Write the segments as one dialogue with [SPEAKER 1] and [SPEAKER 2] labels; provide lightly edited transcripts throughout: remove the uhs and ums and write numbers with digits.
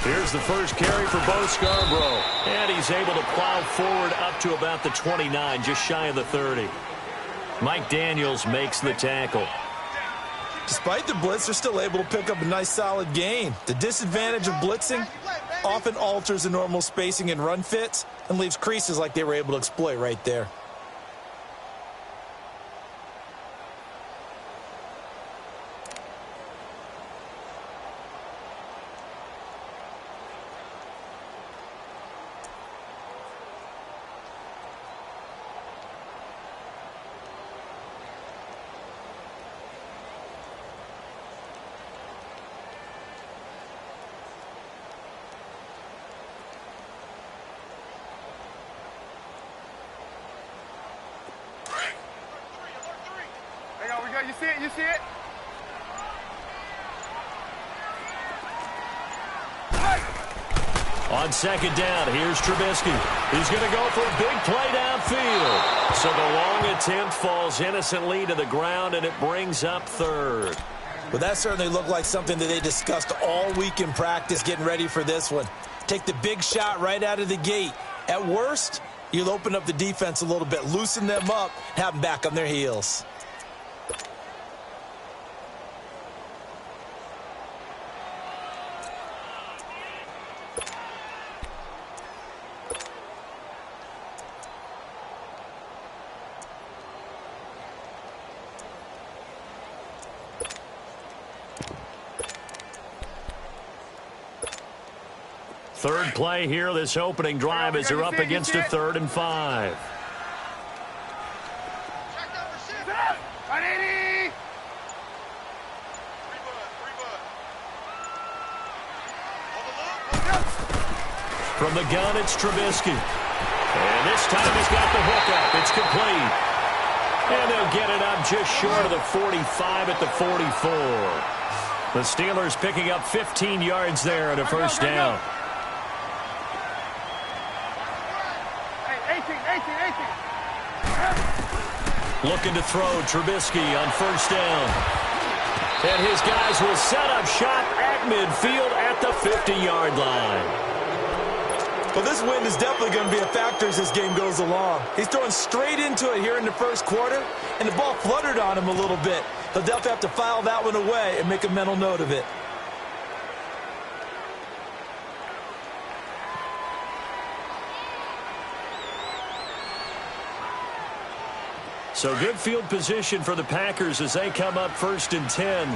[SPEAKER 1] Here's the first carry for Bo Scarborough. And he's able to plow forward up to about the 29, just shy of the 30. Mike Daniels makes the tackle.
[SPEAKER 2] Despite the blitz, they're still able to pick up a nice solid gain. The disadvantage of blitzing often alters the normal spacing and run fits and leaves creases like they were able to exploit right there.
[SPEAKER 3] You see it? You see it?
[SPEAKER 1] On second down, here's Trubisky. He's going to go for a big play downfield. So the long attempt falls innocently to the ground, and it brings up third.
[SPEAKER 2] Well, that certainly looked like something that they discussed all week in practice getting ready for this one. Take the big shot right out of the gate. At worst, you'll open up the defense a little bit, loosen them up, have them back on their heels.
[SPEAKER 1] Third play here, this opening drive as they're up against a 3rd and 5. From the gun, it's Trubisky. And this time he's got the hook up. It's complete. And they'll get it up just short of the 45 at the 44. The Steelers picking up 15 yards there at a first down. Looking to throw, Trubisky on first down. And his guys will set up shop at midfield at the 50-yard line.
[SPEAKER 2] Well, this win is definitely going to be a factor as this game goes along. He's throwing straight into it here in the first quarter, and the ball fluttered on him a little bit. He'll definitely have to file that one away and make a mental note of it.
[SPEAKER 1] So good field position for the Packers as they come up 1st and 10.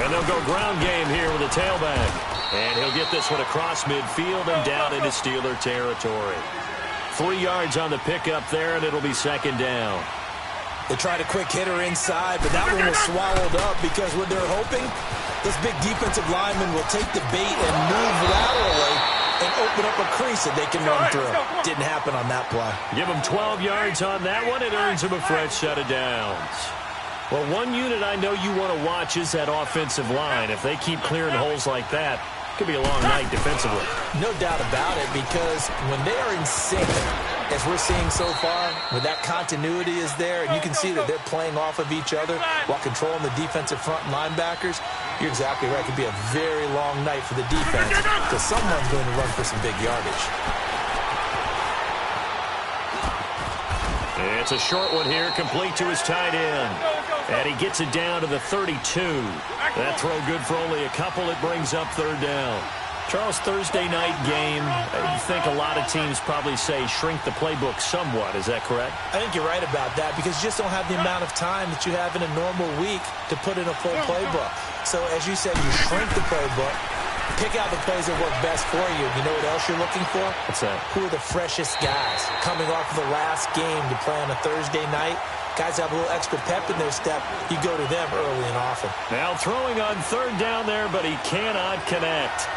[SPEAKER 1] And they'll go ground game here with a tailback. And he'll get this one across midfield and down into Steeler territory. 3 yards on the pickup there, and it'll be 2nd down.
[SPEAKER 2] They tried a quick hitter inside, but that one was swallowed up because what they're hoping, this big defensive lineman will take the bait and move laterally and open up a crease that they can run through. Didn't happen on that play.
[SPEAKER 1] Give them 12 yards on that one. It earns them a fresh set of downs. Well, one unit I know you want to watch is that offensive line. If they keep clearing holes like that, it could be a long night defensively.
[SPEAKER 2] No doubt about it, because when they are in sync, as we're seeing so far, when that continuity is there, and you can see that they're playing off of each other while controlling the defensive front linebackers, you're exactly right. It could be a very long night for the defense because someone's going to run for some big yardage.
[SPEAKER 1] It's a short one here, complete to his tight end. And he gets it down to the 32. That throw good for only a couple. It brings up 3rd down. Charles, Thursday night game, I think a lot of teams probably say shrink the playbook somewhat. Is that correct?
[SPEAKER 2] I think you're right about that because you just don't have the amount of time that you have in a normal week to put in a full playbook. So, as you said, you shrink the playbook, pick out the plays that work best for you. You know what else you're looking for?
[SPEAKER 1] What's that?
[SPEAKER 2] Who are the freshest guys coming off of the last game to play on a Thursday night? Guys have a little extra pep in their step. You go to them early and often.
[SPEAKER 1] Now throwing on 3rd down there, but he cannot connect.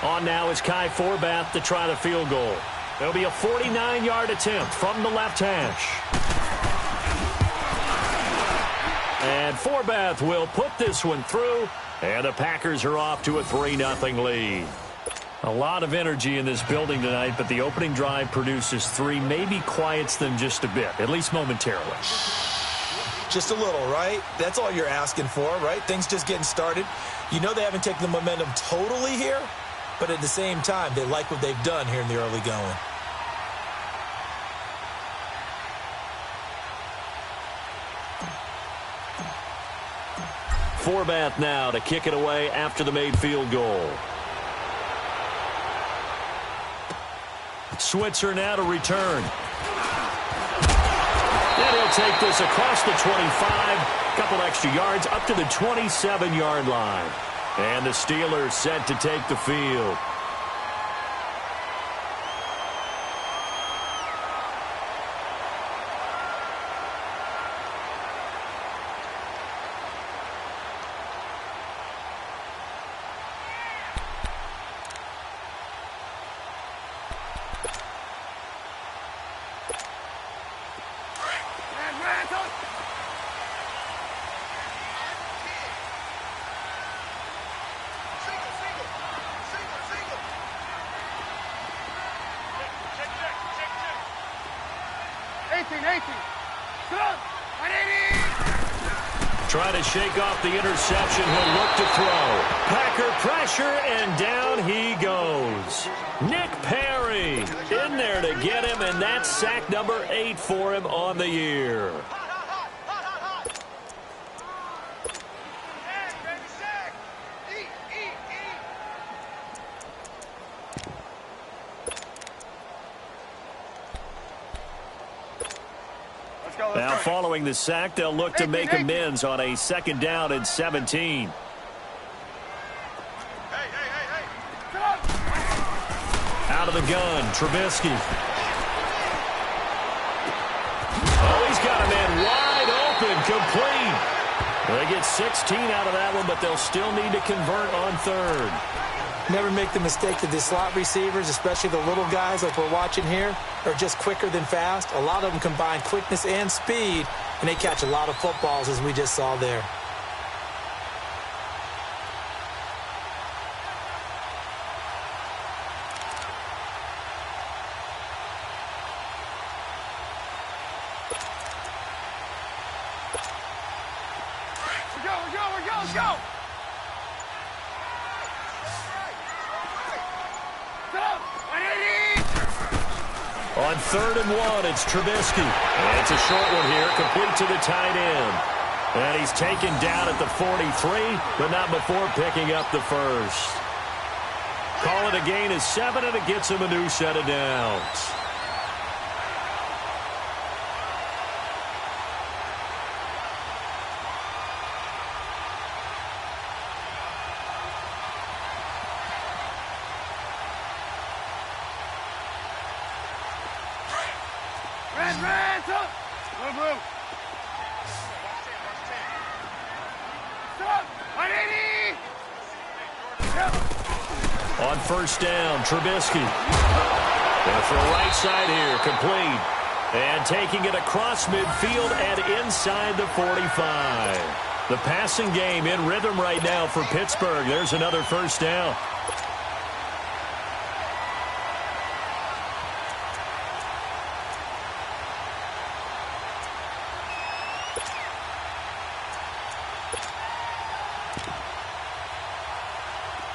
[SPEAKER 1] On now is Kai Forbath to try the field goal. There'll be a 49-yard attempt from the left hash. And Forbath will put this one through And the Packers are off to a 3-0 lead. A lot of energy in this building tonight, but the opening drive produces 3, maybe quiets them just a bit, at least momentarily.
[SPEAKER 2] Just a little, right? That's all you're asking for, right? Things just getting started. You know they haven't taken the momentum totally here, but at the same time, they like what they've done here in the early going.
[SPEAKER 1] Forbath now to kick it away after the made field goal. Switzer now to return. And he'll take this across the 25. Couple extra yards up to the 27-yard line. And the Steelers set to take the field. Try to shake off the interception. He'll look to throw. Packer pressure, and down he goes. Nick Perry in there to get him, and that's sack number 8 for him on the year. Now, following the sack, they'll look to make amends on a 2nd down and 17. Out of the gun, Trubisky. Oh, he's got a man wide open, complete. They get 16 out of that one, but they'll still need to convert on 3rd.
[SPEAKER 2] Never make the mistake that the slot receivers, especially the little guys like we're watching here, are just quicker than fast. A lot of them combine quickness and speed, and they catch a lot of footballs, as we just saw there.
[SPEAKER 3] Let's go!
[SPEAKER 1] On 3rd and 1, it's Trubisky. And it's a short one here, complete to the tight end. And he's taken down at the 43, but not before picking up the first. Call it a gain of 7, and it gets him a new set of downs. On 1st down, Trubisky. And for the right side here, complete. And taking it across midfield and inside the 45. The passing game in rhythm right now for Pittsburgh. There's another 1st down.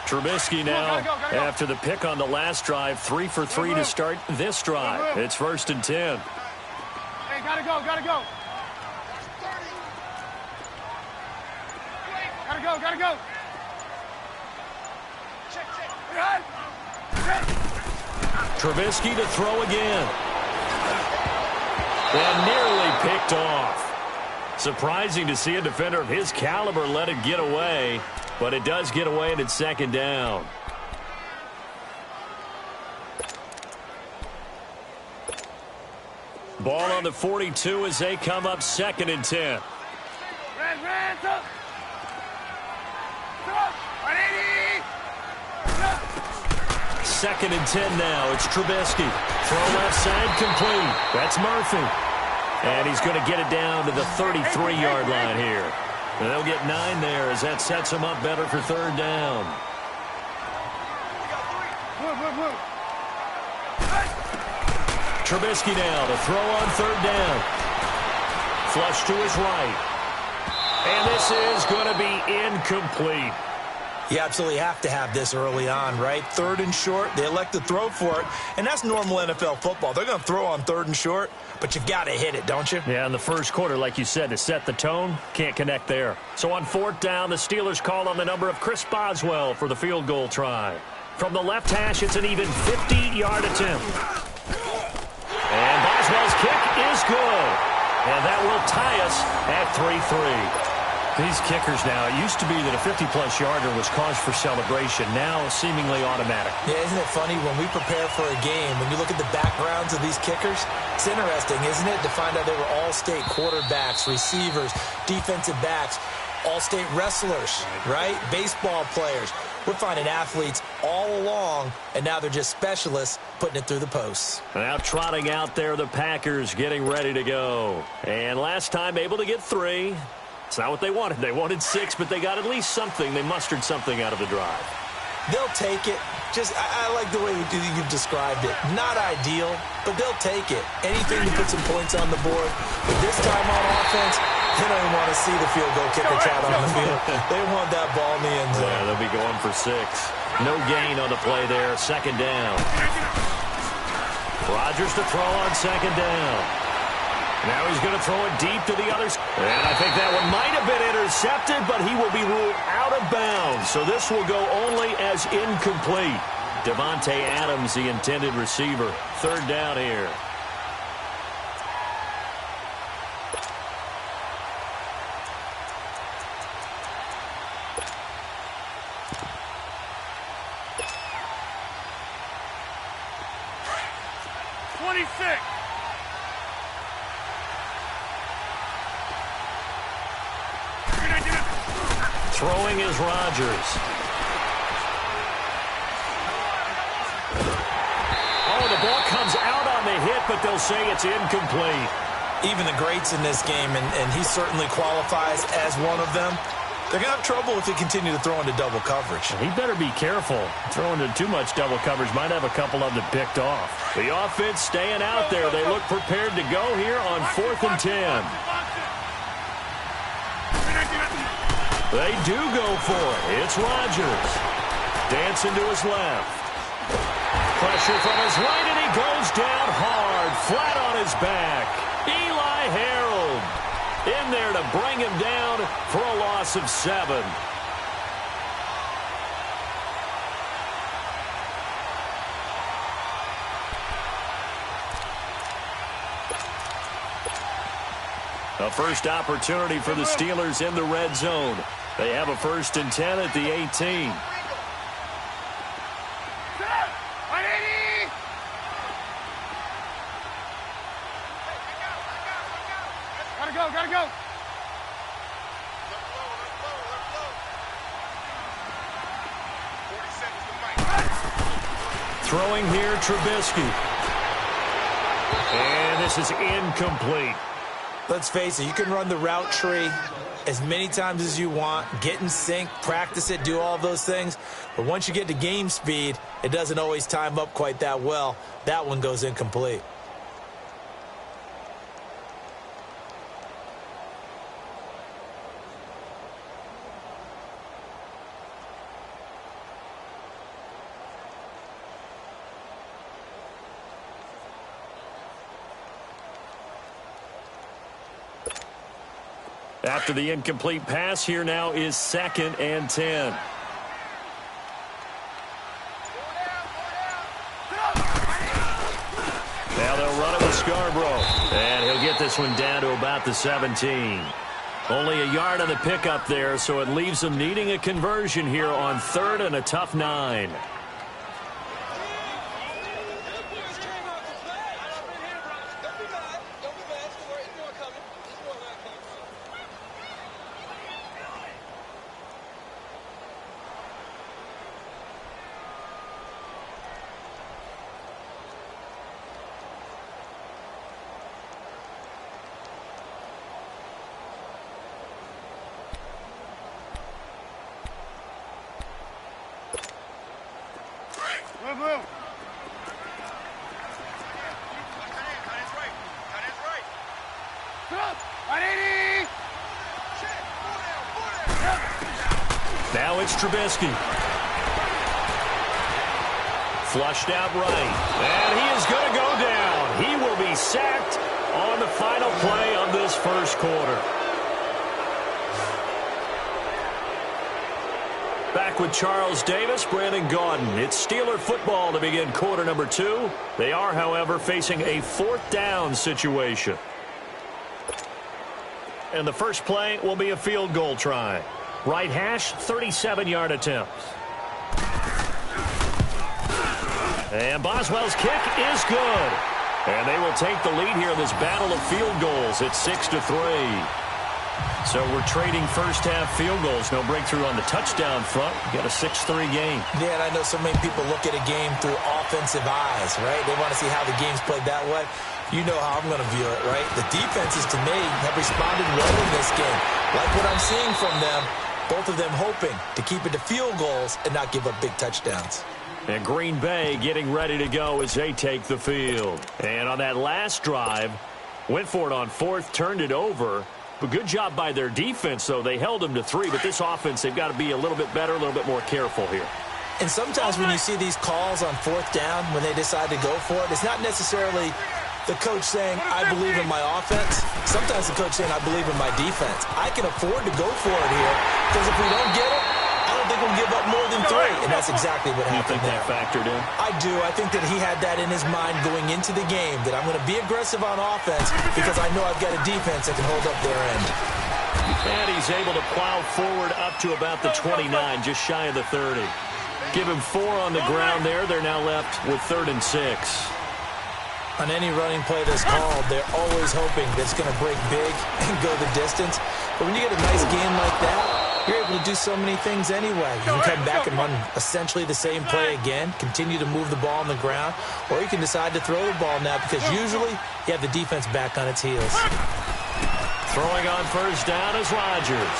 [SPEAKER 1] Trubisky now, after the pick on the last drive, 3 for 3 to start this drive. It's 1st and 10.
[SPEAKER 3] Hey, gotta go. Gotta go.
[SPEAKER 1] Trubisky to throw again. And nearly picked off. Surprising to see a defender of his caliber let it get away. But it does get away, and it's 2nd down. Ball on the 42 as they come up 2nd and 10. Second and 10 now. It's Trubisky. Throw left side, complete. That's Murphy. And he's going to get it down to the 33-yard line here. And they'll get 9 there as that sets them up better for third down.
[SPEAKER 3] Move.
[SPEAKER 1] Trubisky now to throw on third down. Flush to his right. And this is going to be incomplete.
[SPEAKER 2] You absolutely have to have this early on, right? Third and short, they elect to throw for it, and that's normal NFL football. They're going to throw on third and short, but you've got to hit it, don't you?
[SPEAKER 1] Yeah, in the first quarter, like you said, to set the tone, can't connect there. So on fourth down, the Steelers call on the number of Chris Boswell for the field goal try. From the left hash, it's an even 50-yard attempt. And Boswell's kick is good. And that will tie us at 3-3. These kickers now, it used to be that a 50-plus yarder was cause for celebration. Now, seemingly automatic.
[SPEAKER 2] Yeah, isn't it funny when we prepare for a game, when you look at the backgrounds of these kickers, it's interesting, isn't it, to find out they were all-state quarterbacks, receivers, defensive backs, all-state wrestlers, right? Baseball players. We're finding athletes all along, and now they're just specialists putting it through the posts.
[SPEAKER 1] Now trotting out there, the Packers getting ready to go. And last time able to get 3. It's not what they wanted. They wanted 6, but they got at least something. They mustered something out of the drive.
[SPEAKER 2] They'll take it. I like the way you've described it. Not ideal, but they'll take it. Anything to put some points on the board. But this time on offense, they don't even want to see the field goal kicker trot on the field. They want that ball in the end zone.
[SPEAKER 1] Yeah, they'll be going for 6. No gain on the play there. Second down. Rodgers to throw on second down. Now he's going to throw it deep to the others. And I think that one might have been intercepted, but he will be ruled out of bounds. So this will go only as incomplete. Devontae Adams, the intended receiver. Third down here. Throwing is Rodgers. Oh, the ball comes out on the hit, but they'll say it's incomplete.
[SPEAKER 2] Even the greats in this game, and he certainly qualifies as one of them, they're going to have trouble if they continue to throw into double coverage.
[SPEAKER 1] He better be careful. Throwing into too much double coverage might have a couple of them picked off. The offense staying out there. They look prepared to go here on 4th and 10. They do go for it. It's Rodgers. Dancing to his left. Pressure from his right, and he goes down hard, flat on his back. Eli Harold in there to bring him down for a loss of 7. A first opportunity for the Steelers in the red zone. They have a 1st and 10 at the 18.
[SPEAKER 3] Gotta go.
[SPEAKER 1] Throwing here, Trubisky. And this is incomplete.
[SPEAKER 2] Let's face it, you can run the route tree as many times as you want, get in sync, practice it, do all those things. But once you get to game speed, it doesn't always time up quite that well. That one goes incomplete.
[SPEAKER 1] After the incomplete pass, here now is 2nd and 10. Now they'll run it with Scarborough. And he'll get this one down to about the 17. Only a yard on the pickup there, so it leaves them needing a conversion here on 3rd and a tough 9.
[SPEAKER 3] Move, move. Stop. 180.
[SPEAKER 1] Now it's Trubisky. Flushed out right. And he is going to go down. He will be sacked on the final play of this first quarter. Back with Charles Davis, Brandon Gaudin. It's Steeler football to begin quarter number 2. They are, however, facing a 4th down situation. And the first play will be a field goal try. Right hash, 37-yard attempt. And Boswell's kick is good. And they will take the lead here in this battle of field goals at 6-3. So we're trading first-half field goals. No breakthrough on the touchdown front. We got a 6-3 game.
[SPEAKER 2] Yeah, and I know so many people look at a game through offensive eyes, right? They want to see how the game's played that way. You know how I'm going to view it, right? The defenses, to me, have responded well in this game. Like what I'm seeing from them, both of them hoping to keep it to field goals and not give up big touchdowns.
[SPEAKER 1] And Green Bay getting ready to go as they take the field. And on that last drive, went for it on 4th, turned it over. But good job by their defense, though. They held them to 3, but this offense, they've got to be a little bit better, a little bit more careful here.
[SPEAKER 2] And sometimes when you see these calls on 4th down, when they decide to go for it, it's not necessarily the coach saying, I believe in my offense. Sometimes the coach saying, I believe in my defense. I can afford to go for it here, because if we don't get it, I don't think we'll give up more than 3. And that's exactly what happened there.
[SPEAKER 1] You think that factored in?
[SPEAKER 2] I do. I think that he had that in his mind going into the game, that I'm going to be aggressive on offense because I know I've got a defense that can hold up their end.
[SPEAKER 1] And he's able to plow forward up to about the 29, just shy of the 30. Give him 4 on the ground there. They're now left with 3rd and 6.
[SPEAKER 2] On any running play that's called, they're always hoping that it's going to break big and go the distance. But when you get a nice game like that, you're able to do so many things anyway. You can come back and run essentially the same play again, continue to move the ball on the ground, or you can decide to throw the ball now because usually you have the defense back on its heels.
[SPEAKER 1] Throwing on first down is Rodgers.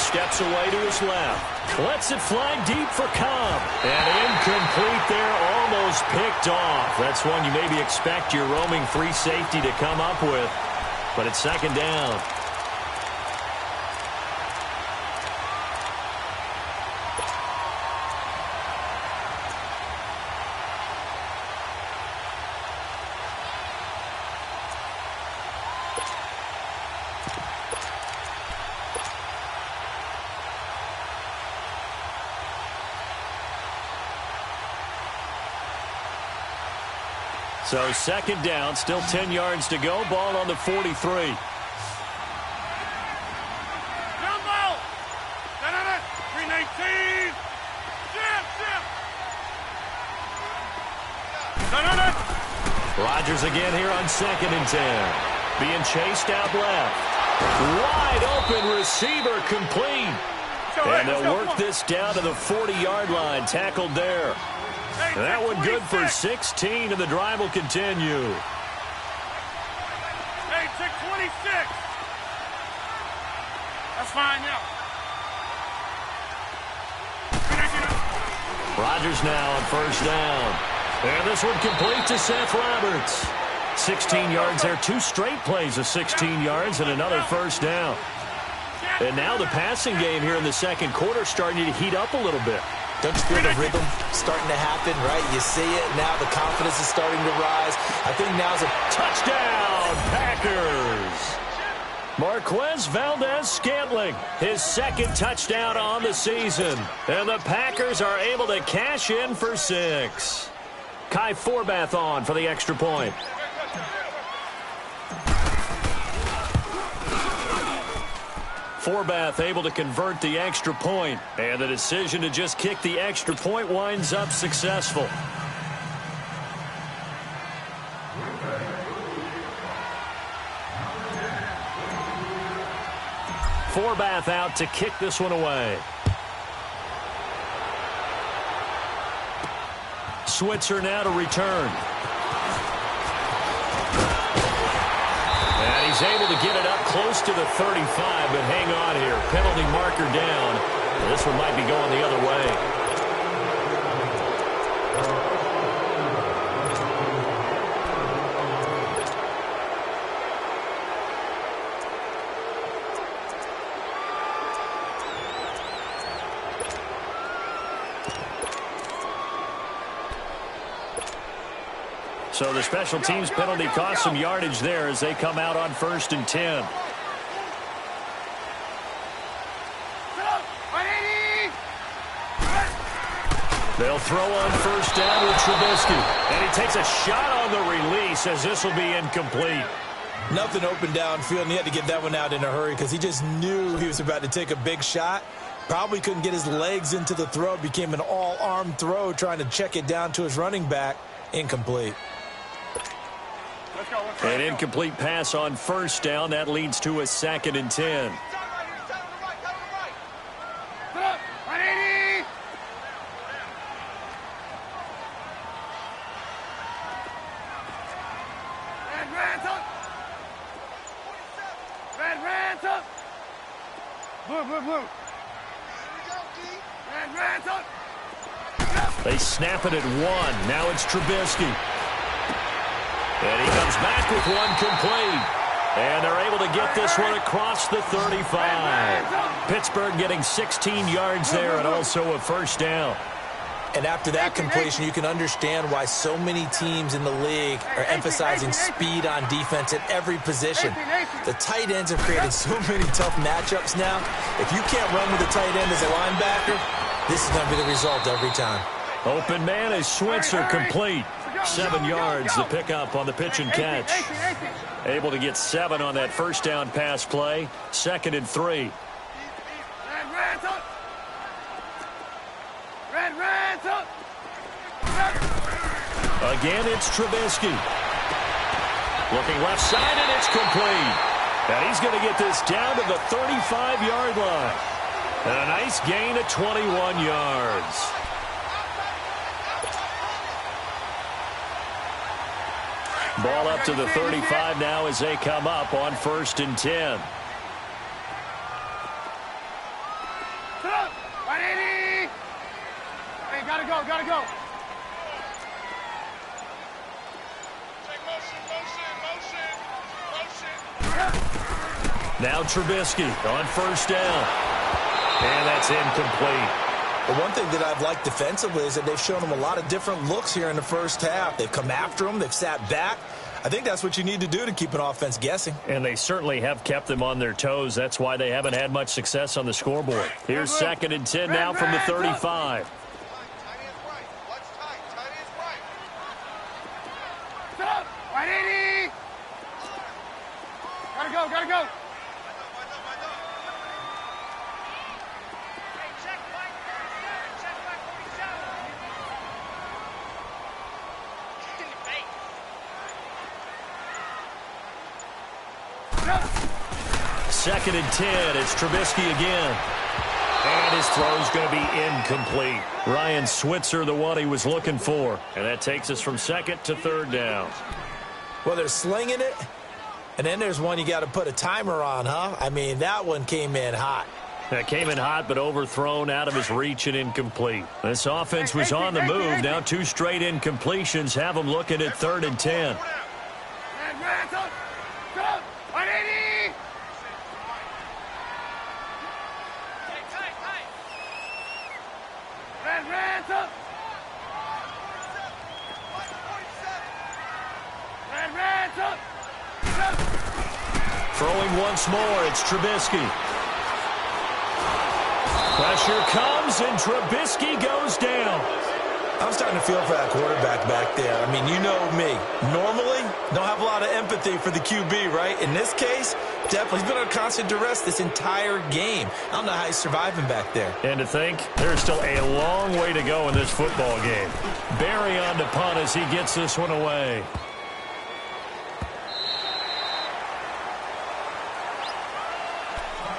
[SPEAKER 1] Steps away to his left. Lets it fly deep for Cobb. And incomplete there, almost picked off. That's one you maybe expect your roaming free safety to come up with. But it's 2nd down. So 2nd down, still 10 yards to go. Ball on the 43.
[SPEAKER 3] Jumbo! 319! Jim!
[SPEAKER 1] Rodgers again here on 2nd and 10. Being chased out left. Wide open receiver complete. And they'll work this down to the 40-yard line. Tackled there. And that one good for 16, and the drive will continue.
[SPEAKER 3] Hey, 626. That's fine, yeah.
[SPEAKER 1] Rodgers now on first down. And this one complete to Seth Roberts. 16 yards there, 2 straight plays of 16 yards and another first down. And now the passing game here in the 2nd quarter starting to heat up a little bit.
[SPEAKER 2] Don't you feel the rhythm starting to happen, right? You see it now. The confidence is starting to rise. I think now's a
[SPEAKER 1] touchdown, Packers. Marquez Valdez-Scantling, his 2nd touchdown on the season. And the Packers are able to cash in for 6. Kai Forbath on for the extra point. Forbath able to convert the extra point, and the decision to just kick the extra point winds up successful. Forbath out to kick this one away. Switzer now to return. And he's able to get it up close to the 35, but hang on here. Penalty marker down. This one might be going the other way. So the special teams penalty cost some yardage there as they come out on 1st and 10. They'll throw on 1st down with Trubisky. And he takes a shot on the release as this will be incomplete.
[SPEAKER 2] Nothing open downfield, and he had to get that one out in a hurry because he just knew he was about to take a big shot. Probably couldn't get his legs into the throw. Became an all-arm throw trying to check it down to his running back. Incomplete.
[SPEAKER 1] An incomplete pass on 1st down. That leads to a 2nd and 10. They snap it at 1. Now it's Trubisky. And he comes back with one complete. And they're able to get this one across the 35. Pittsburgh getting 16 yards there and also a 1st down.
[SPEAKER 2] And after that completion, you can understand why so many teams in the league are emphasizing speed on defense at every position. The tight ends have created so many tough matchups now. If you can't run with the tight end as a linebacker, this is going to be the result every time.
[SPEAKER 1] Open man is Switzer, complete. 7 yards, the pickup on the pitch and catch. Able to get 7 on that 1st down pass play. 2nd and 3. Again, it's Trubisky. Looking left side, and it's complete. And he's going to get this down to the 35-yard line. And a nice gain of 21 yards. Ball up to the 35 now as they come up on 1st and 10.
[SPEAKER 3] Hey, gotta go, gotta go.
[SPEAKER 1] Now Trubisky on 1st down. And that's incomplete.
[SPEAKER 2] The one thing that I've liked defensively is that they've shown him a lot of different looks here in the 1st half. They've come after him. They've sat back. I think that's what you need to do to keep an offense guessing.
[SPEAKER 1] And they certainly have kept them on their toes. That's why they haven't had much success on the scoreboard. Here's 2nd and 10 now from the 35.
[SPEAKER 3] Gotta go, gotta go.
[SPEAKER 1] Second and 10. It's Trubisky again. And his throw's going to be incomplete. Ryan Switzer, the one he was looking for. And that takes us from 2nd to 3rd down.
[SPEAKER 2] Well, they're slinging it. And then there's one you got to put a timer on, huh? I mean, that one came in hot.
[SPEAKER 1] That came in hot, but overthrown, out of his reach and incomplete. This offense was on the move. Now 2 straight incompletions have them looking at 3rd and 10. Throwing once more, it's Trubisky. Pressure comes, and Trubisky goes down.
[SPEAKER 2] I'm starting to feel for that quarterback back there. I mean, you know me. Normally, don't have a lot of empathy for the QB, right? In this case, definitely. He's been under constant duress this entire game. I don't know how he's surviving back there.
[SPEAKER 1] And to think, there's still a long way to go in this football game. Barry on the punt as he gets this one away.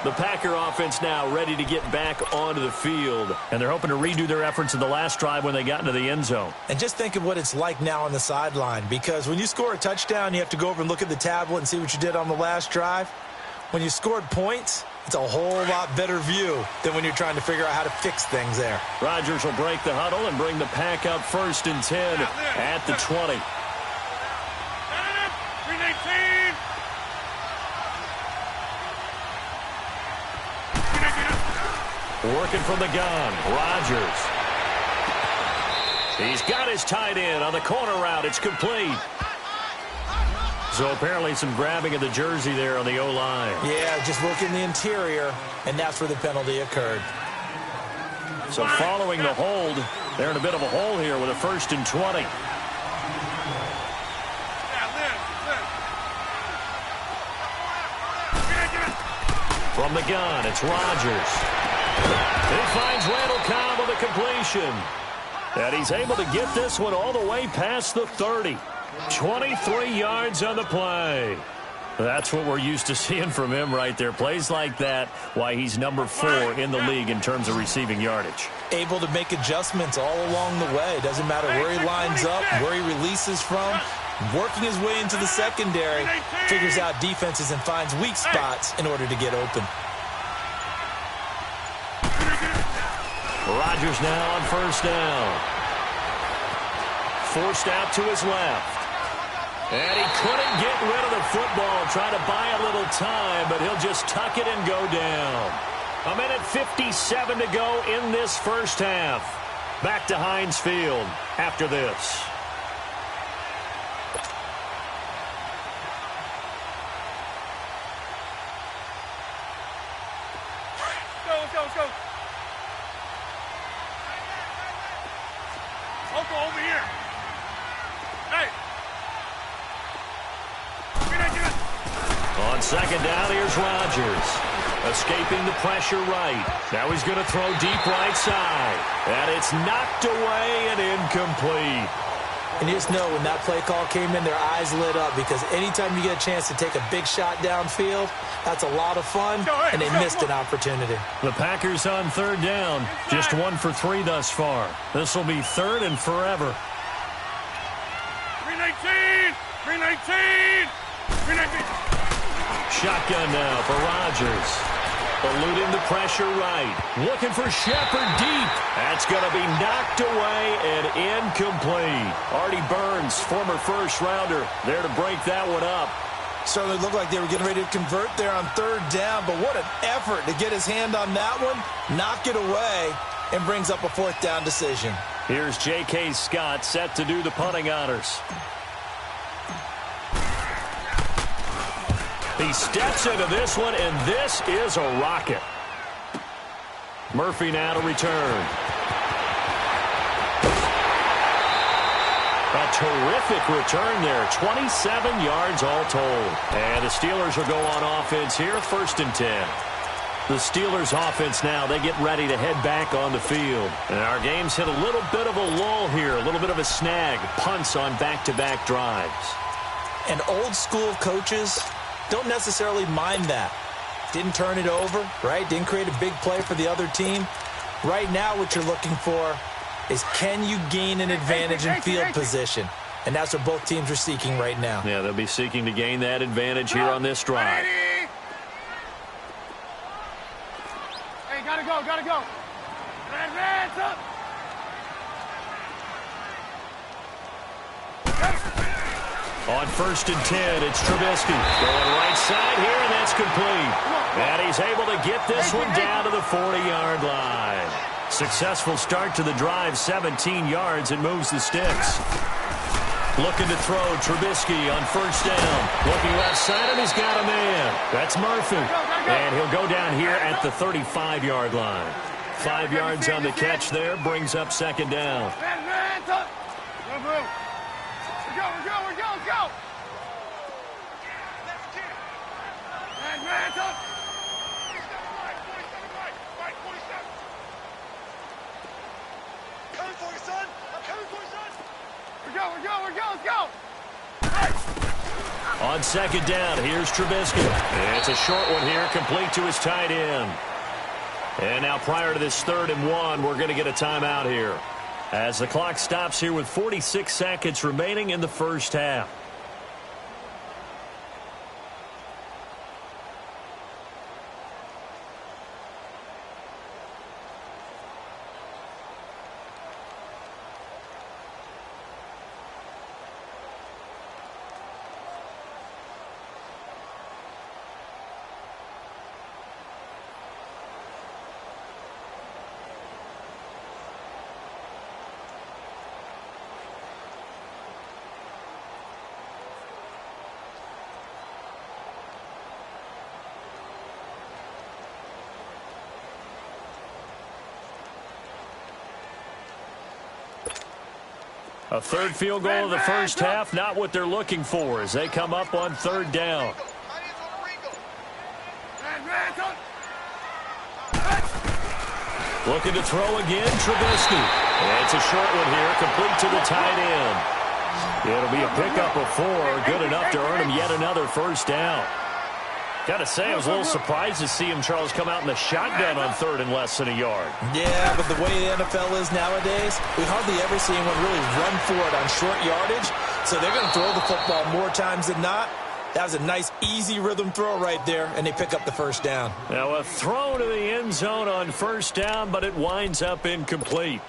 [SPEAKER 1] The Packer offense now ready to get back onto the field. And they're hoping to redo their efforts in the last drive when they got into the end zone.
[SPEAKER 2] And just think of what it's like now on the sideline. Because when you score a touchdown, you have to go over and look at the tablet and see what you did on the last drive. When you scored points, it's a whole lot better view than when you're trying to figure out how to fix things there.
[SPEAKER 1] Rodgers will break the huddle and bring the Pack up 1st and 10 at the 20.
[SPEAKER 3] 319.
[SPEAKER 1] Working from the gun, Rodgers. He's got his tight end on the corner route. It's complete. So apparently some grabbing of the jersey there on the O-line.
[SPEAKER 2] Yeah, just look in the interior, and that's where the penalty occurred.
[SPEAKER 1] So following the hold, they're in a bit of a hole here with a 1st and 20. From the gun, it's Rodgers. He finds Randall Cobb with a completion. And he's able to get this one all the way past the 30. 23 yards on the play. That's what we're used to seeing from him right there. Plays like that, why he's number 4 in the league in terms of receiving yardage.
[SPEAKER 2] Able to make adjustments all along the way. Doesn't matter where he lines up, where he releases from. Working his way into the secondary, figures out defenses and finds weak spots in order to get open.
[SPEAKER 1] Rodgers now on 1st down. Forced out to his left. And he couldn't get rid of the football, trying to buy a little time, but he'll just tuck it and go down. 1:57 to go in this first half. Back to Heinz Field after this.
[SPEAKER 3] Let's go. Over here. Hey.
[SPEAKER 1] On 2nd down, here's Rodgers. Escaping the pressure right. Now he's going to throw deep right side. And it's knocked away and incomplete.
[SPEAKER 2] And you just know when that play call came in, their eyes lit up, because anytime you get a chance to take a big shot downfield, that's a lot of fun, and they missed an opportunity.
[SPEAKER 1] The Packers on 3rd down, just 1 for 3 thus far. This will be 3rd and forever.
[SPEAKER 3] 319! 319! 319!
[SPEAKER 1] Shotgun now for Rodgers. Eluding the pressure right. Looking for Shepard deep. That's going to be knocked away and incomplete. Artie Burns, former first-rounder, there to break that one up.
[SPEAKER 2] Certainly looked like they were getting ready to convert there on 3rd down, but what an effort to get his hand on that one, knock it away, and brings up a 4th down decision.
[SPEAKER 1] Here's J.K. Scott set to do the punting honors. He steps into this one, and this is a rocket. Murphy now to return. A terrific return there. 27 yards all told. And the Steelers will go on offense here, 1st and 10. The Steelers offense now, they get ready to head back on the field. And our game's hit a little bit of a lull here, a little bit of a snag. Punts on back-to-back drives.
[SPEAKER 2] And old school coaches don't necessarily mind that. Didn't turn it over, right? Didn't create a big play for the other team. Right now what you're looking for is, can you gain an advantage in field position? And that's what both teams are seeking right now.
[SPEAKER 1] Yeah, they'll be seeking to gain that advantage here on this drive.
[SPEAKER 3] Hey, gotta go. Advance up.
[SPEAKER 1] On 1st and 10, it's Trubisky. Going right side here, and that's complete. And he's able to get this one down to the 40-yard line. Successful start to the drive, 17 yards, and moves the sticks. Looking to throw, Trubisky on 1st down. Looking left side, and he's got a man. That's Murphy. And he'll go down here at the 35-yard line. 5 yards on the catch there, brings up 2nd down.
[SPEAKER 3] Advance up. Go. Advance up. Right, 47. Coming for you, son. I'm coming for you, son. We're go. Let's go. Hey.
[SPEAKER 1] On 2nd down, here's Trubisky. It's a short one here, complete to his tight end. And now prior to this 3rd and 1, we're going to get a timeout here, as the clock stops here with 46 seconds remaining in the first half. A third field goal of the first half, not what they're looking for as they come up on third down. Looking to throw again, Trubisky. And it's a short one here, complete to the tight end. It'll be a pickup of 4, good enough to earn him yet another first down. Got to say, I was a little surprised to see him, Charles, come out in the shotgun on third and less than a yard.
[SPEAKER 2] Yeah, but the way the NFL is nowadays, we hardly ever see anyone really run for it on short yardage. So they're going to throw the football more times than not. That was a nice, easy rhythm throw right there, and they pick up the first down.
[SPEAKER 1] Now a throw to the end zone on first down, but it winds up incomplete.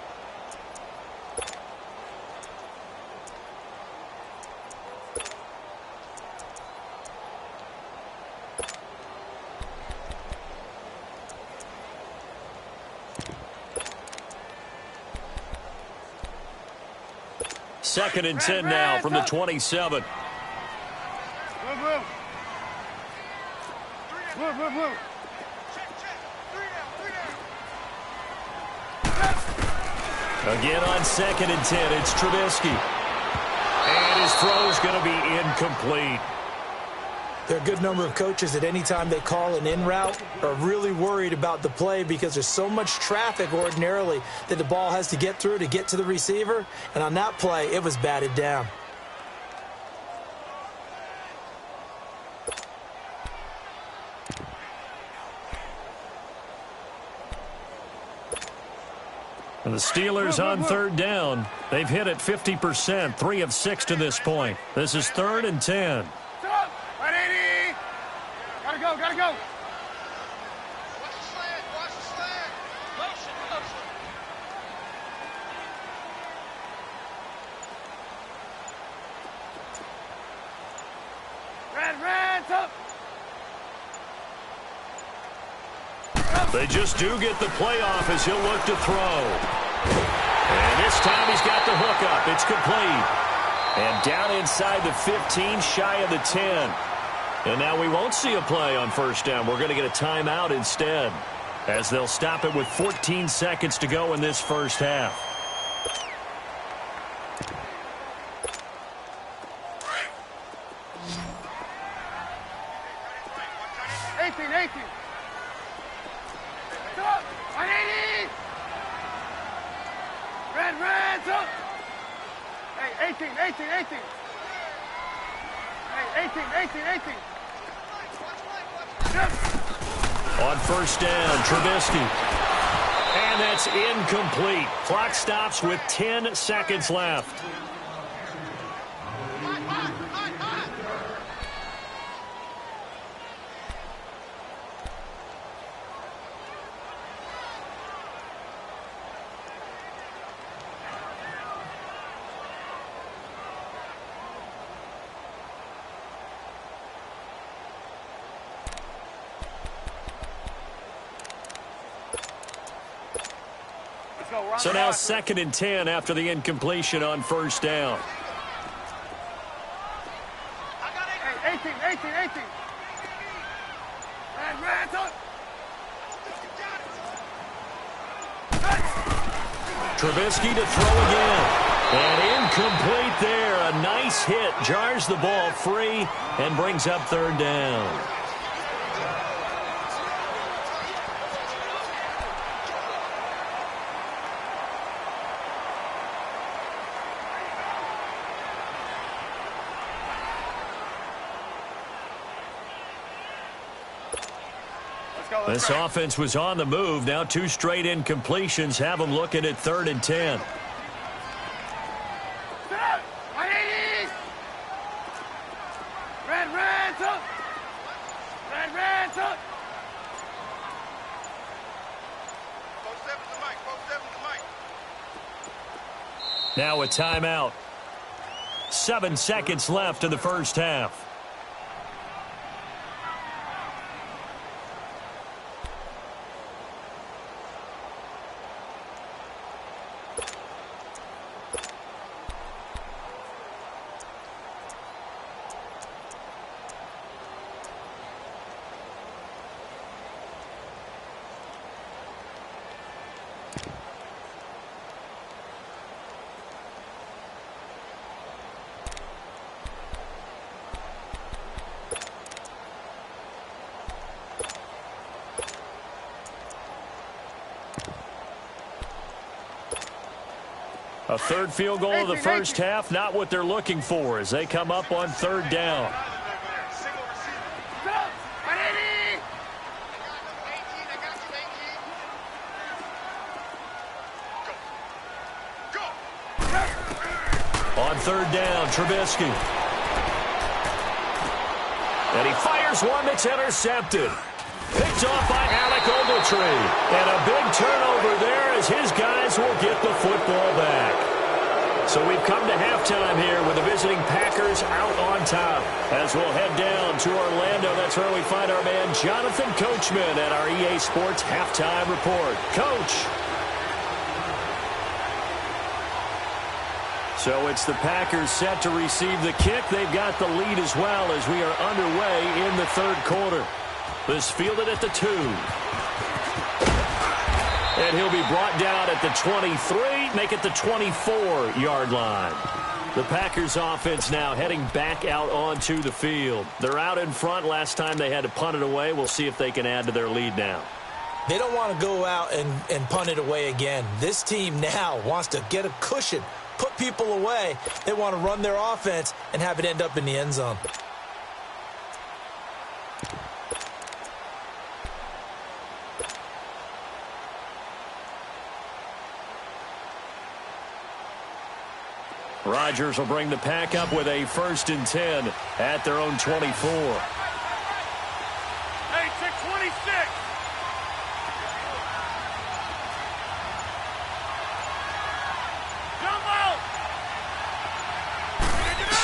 [SPEAKER 1] Second and 10 now from the 27. Again on second and 10, it's Trubisky. And his throw is going to be incomplete.
[SPEAKER 2] There are a good number of coaches that any time they call an in route are really worried about the play because there's so much traffic ordinarily that the ball has to get through to get to the receiver. And on that play, it was batted down.
[SPEAKER 1] And the Steelers on third down. They've hit it 50%, 3 of 6 to this point. This is third and 10.
[SPEAKER 3] Gotta go. Watch the slant. Motion. Red, up.
[SPEAKER 1] They just do get the playoff as he'll look to throw. And this time he's got the hook up. It's complete. And down inside the 15, shy of the 10. And now we won't see a play on first down. We're going to get a timeout instead, as they'll stop it with 14 seconds to go in this first half.
[SPEAKER 3] Red, up. Hey, 18. Hey, 18.
[SPEAKER 1] On first down, Trubisky. And that's incomplete. Clock stops with 10 seconds left. So now second and 10 after the incompletion on first down.
[SPEAKER 3] Hey, 18. Red, up.
[SPEAKER 1] Trubisky to throw again. And incomplete there. A nice hit. Jars the ball free and brings up third down. This offense was on the move. Now 2 straight incompletions have them looking at third and 10.
[SPEAKER 3] Red, up.
[SPEAKER 1] Now a timeout. 7 seconds left in the first half. A third field goal of the first half, not what they're looking for as they come up on third down. On third down, Trubisky. And he fires one that's intercepted. Picked off by Alec Ogletree. And a big turnover there as his guys will get the football back. So we've come to halftime here with the visiting Packers out on top. As we'll head down to Orlando, that's where we find our man Jonathan Coachman at our EA Sports Halftime Report. Coach. So it's the Packers set to receive the kick. They've got the lead as well as we are underway in the third quarter. This fielded at the 2. And he'll be brought down at the 23, make it the 24-yard line. The Packers offense now heading back out onto the field. They're out in front. Last time they had to punt it away. We'll see if they can add to their lead now.
[SPEAKER 2] They don't want to go out and punt it away again. This team now wants to get a cushion, put people away. They want to run their offense and have it end up in the end zone.
[SPEAKER 1] Rodgers will bring the pack up with a 1st and 10 at their own 24.
[SPEAKER 3] Hey, check 26. Jump out.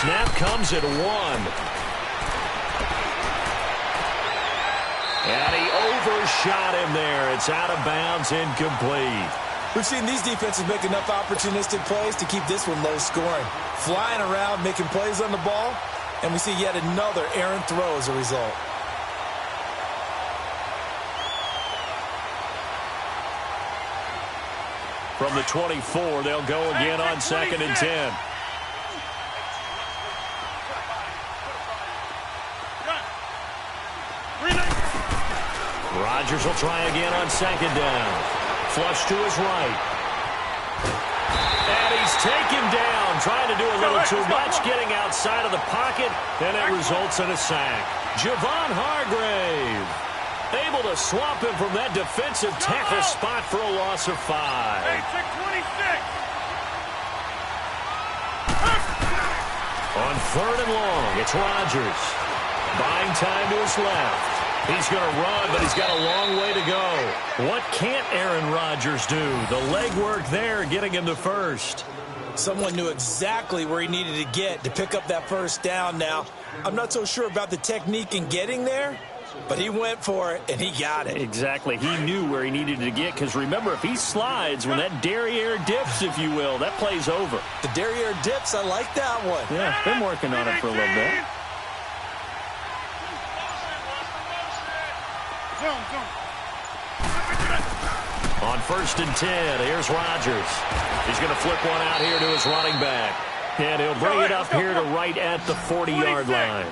[SPEAKER 1] Snap comes at 1. And he overshot him there. It's out of bounds, incomplete.
[SPEAKER 2] We've seen these defenses make enough opportunistic plays to keep this one low scoring. Flying around, making plays on the ball, and we see yet another errant throw as a result.
[SPEAKER 1] From the 24, they'll go again on 2nd and 10. Rodgers will try again on 2nd down. Flush to his right. And he's taken down, trying to do a little too much, getting outside of the pocket, and it results in a sack. Javon Hargrave able to swamp him from that defensive tackle spot for a loss of 5.
[SPEAKER 3] Hey, check 26.
[SPEAKER 1] On 3rd and long, it's Rodgers. Buying time to his left. He's going to run, but he's got a long way to go. What can't Aaron Rodgers do? The legwork there getting him to 1st.
[SPEAKER 2] Someone knew exactly where he needed to get to pick up that 1st down now. I'm not so sure about the technique in getting there, but he went for it, and he got it.
[SPEAKER 1] Exactly. He knew where he needed to get, because remember, if he slides, when that derriere dips, if you will, that play's over.
[SPEAKER 2] The derriere dips, I like that one.
[SPEAKER 1] Yeah, been working on it for a little bit. On 1st and 10, here's Rodgers. He's going to flip one out here to his running back. And he'll bring it up here to right at the 40-yard line.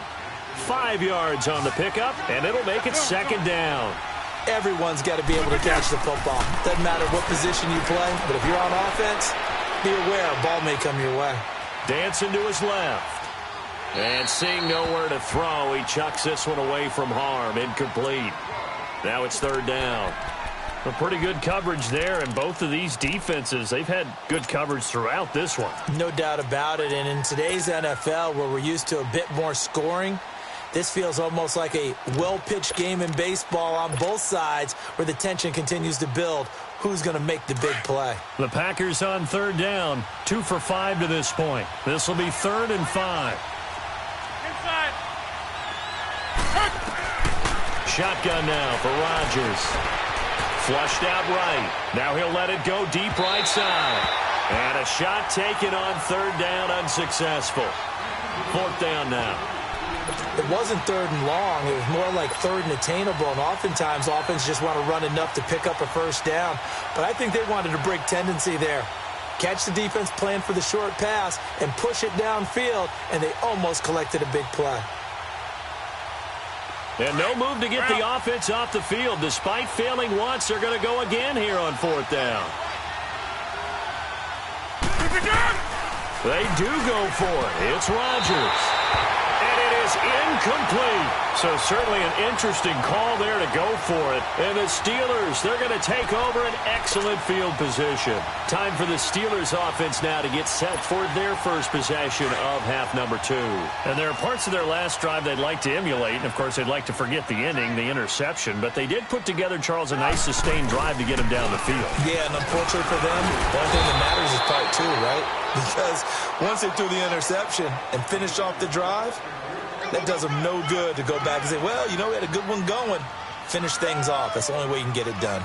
[SPEAKER 1] 5 yards on the pickup, and it'll make it 2nd down.
[SPEAKER 2] Everyone's got to be able to catch the football. Doesn't matter what position you play, but if you're on offense, be aware a ball may come your way.
[SPEAKER 1] Dancing to his left. And seeing nowhere to throw, he chucks this one away from harm. Incomplete. Now it's 3rd down. A pretty good coverage there, and both of these defenses, they've had good coverage throughout this one.
[SPEAKER 2] No doubt about it, and in today's NFL, where we're used to a bit more scoring, this feels almost like a well-pitched game in baseball on both sides where the tension continues to build. Who's going to make the big play?
[SPEAKER 1] The Packers on 3rd down, 2 for 5 to this point. This will be 3rd and 5.
[SPEAKER 3] Inside.
[SPEAKER 1] Shotgun now for Rodgers. Flushed out right. Now he'll let it go deep right side. And a shot taken on 3rd down, unsuccessful. 4th down now.
[SPEAKER 2] It wasn't 3rd and long. It was more like 3rd and attainable, and oftentimes offense just want to run enough to pick up a 1st down. But I think they wanted to break tendency there. Catch the defense, plan for the short pass, and push it downfield, and they almost collected a big play.
[SPEAKER 1] And no move to get the offense off the field. Despite failing once, they're going to go again here on 4th down. They do go for it. It's Rodgers. And it is incomplete. So certainly an interesting call there to go for it. And the Steelers, they're going to take over an excellent field position. Time for the Steelers offense now to get set for their first possession of half number 2. And there are parts of their last drive they'd like to emulate. And, of course, they'd like to forget the ending, the interception. But they did put together, Charles, a nice sustained drive to get him down the field.
[SPEAKER 2] Yeah, and unfortunately for them, the only thing that matters is part 2, right? Because once they threw the interception and finished off the drive, that does them no good to go back and say, well, you know, we had a good one going. Finish things off. That's the only way you can get it done.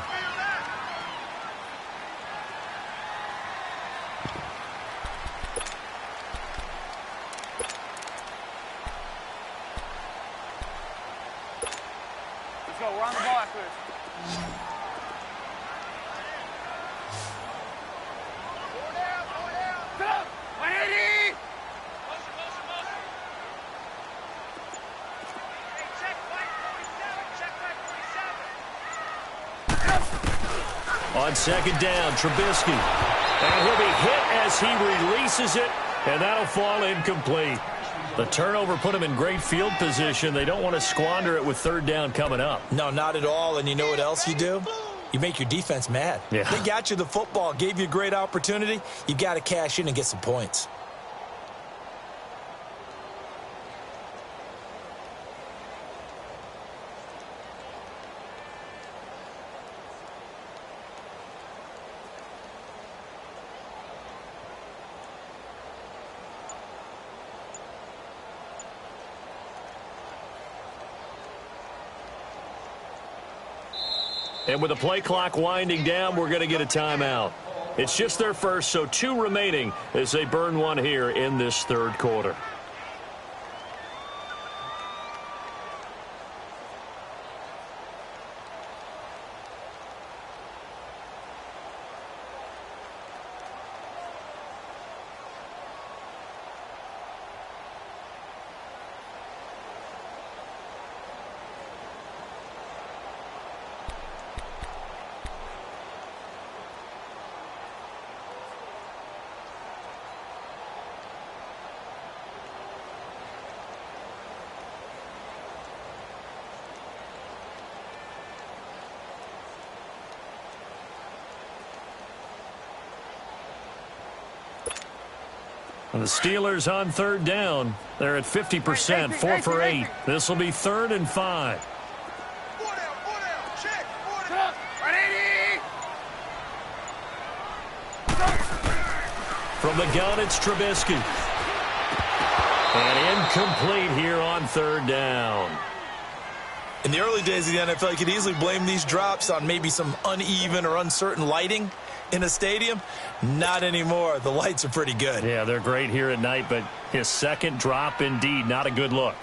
[SPEAKER 3] Let's go. We're on the ball after this. Sit up. 180.
[SPEAKER 1] On second down, Trubisky. And he'll be hit as he releases it, and that'll fall incomplete. The turnover put him in great field position. They don't want to squander it with third down coming up.
[SPEAKER 2] No, not at all. And you know what else you do? You make your defense mad.
[SPEAKER 1] Yeah.
[SPEAKER 2] They got you the football, gave you a great opportunity. You got to cash in and get some points.
[SPEAKER 1] And with the play clock winding down, we're going to get a timeout. It's just their first, so 2 remaining as they burn one here in this third quarter. And the Steelers on third down. They're at 50%, 4 for 8. This will be 3rd and 5.
[SPEAKER 3] Four down. Check. Sit up. 180.
[SPEAKER 1] From the gun, it's Trubisky. And incomplete here on third down.
[SPEAKER 2] In the early days of the NFL, you could easily blame these drops on maybe some uneven or uncertain lighting in a stadium. Not anymore. The lights are pretty good.
[SPEAKER 1] Yeah, they're great here at night, but his second drop, indeed, not a good look.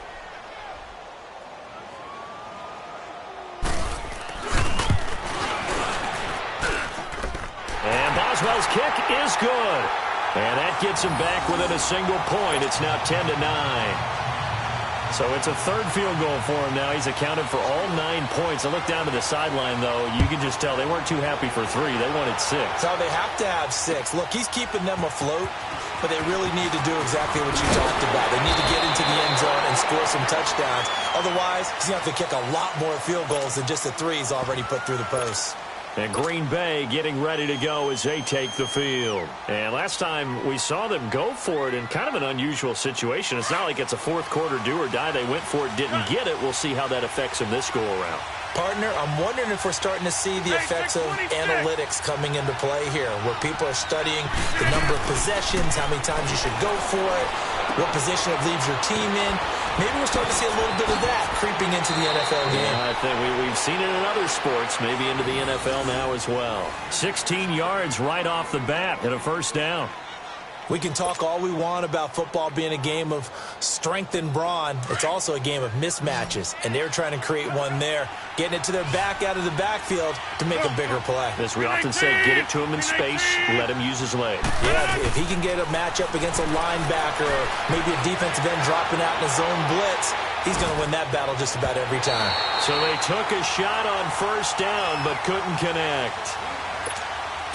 [SPEAKER 1] And Boswell's kick is good. And that gets him back within a single point. It's now 10-9. So it's a third field goal for him now. He's accounted for all 9 points. I look down to the sideline, though. You can just tell they weren't too happy for 3. They wanted 6.
[SPEAKER 2] So they have to have 6. Look, he's keeping them afloat, but they really need to do exactly what you talked about. They need to get into the end zone and score some touchdowns. Otherwise, he's going to have to kick a lot more field goals than just the 3 he's already put through the posts.
[SPEAKER 1] And Green Bay getting ready to go as they take the field. And last time we saw them go for it in kind of an unusual situation. It's not like it's a fourth quarter do or die. They went for it, didn't get it. We'll see how that affects them this go-around.
[SPEAKER 2] Partner, I'm wondering if we're starting to see the effects of analytics coming into play here, where people are studying the number of possessions, how many times you should go for it, what position it leaves your team in. Maybe we're starting to see a little bit of that creeping into the NFL game.
[SPEAKER 1] Yeah, I think we've seen it in other sports, maybe into the NFL now as well. 16 yards right off the bat and a first down.
[SPEAKER 2] We can talk all we want about football being a game of strength and brawn. It's also a game of mismatches, and they're trying to create one there, getting it to their back out of the backfield to make a bigger play.
[SPEAKER 1] As we often say, get it to him in space, let him use his leg.
[SPEAKER 2] Yeah, if he can get a matchup against a linebacker or maybe a defensive end dropping out in a zone blitz, he's going to win that battle just about every time.
[SPEAKER 1] So they took a shot on first down but couldn't connect.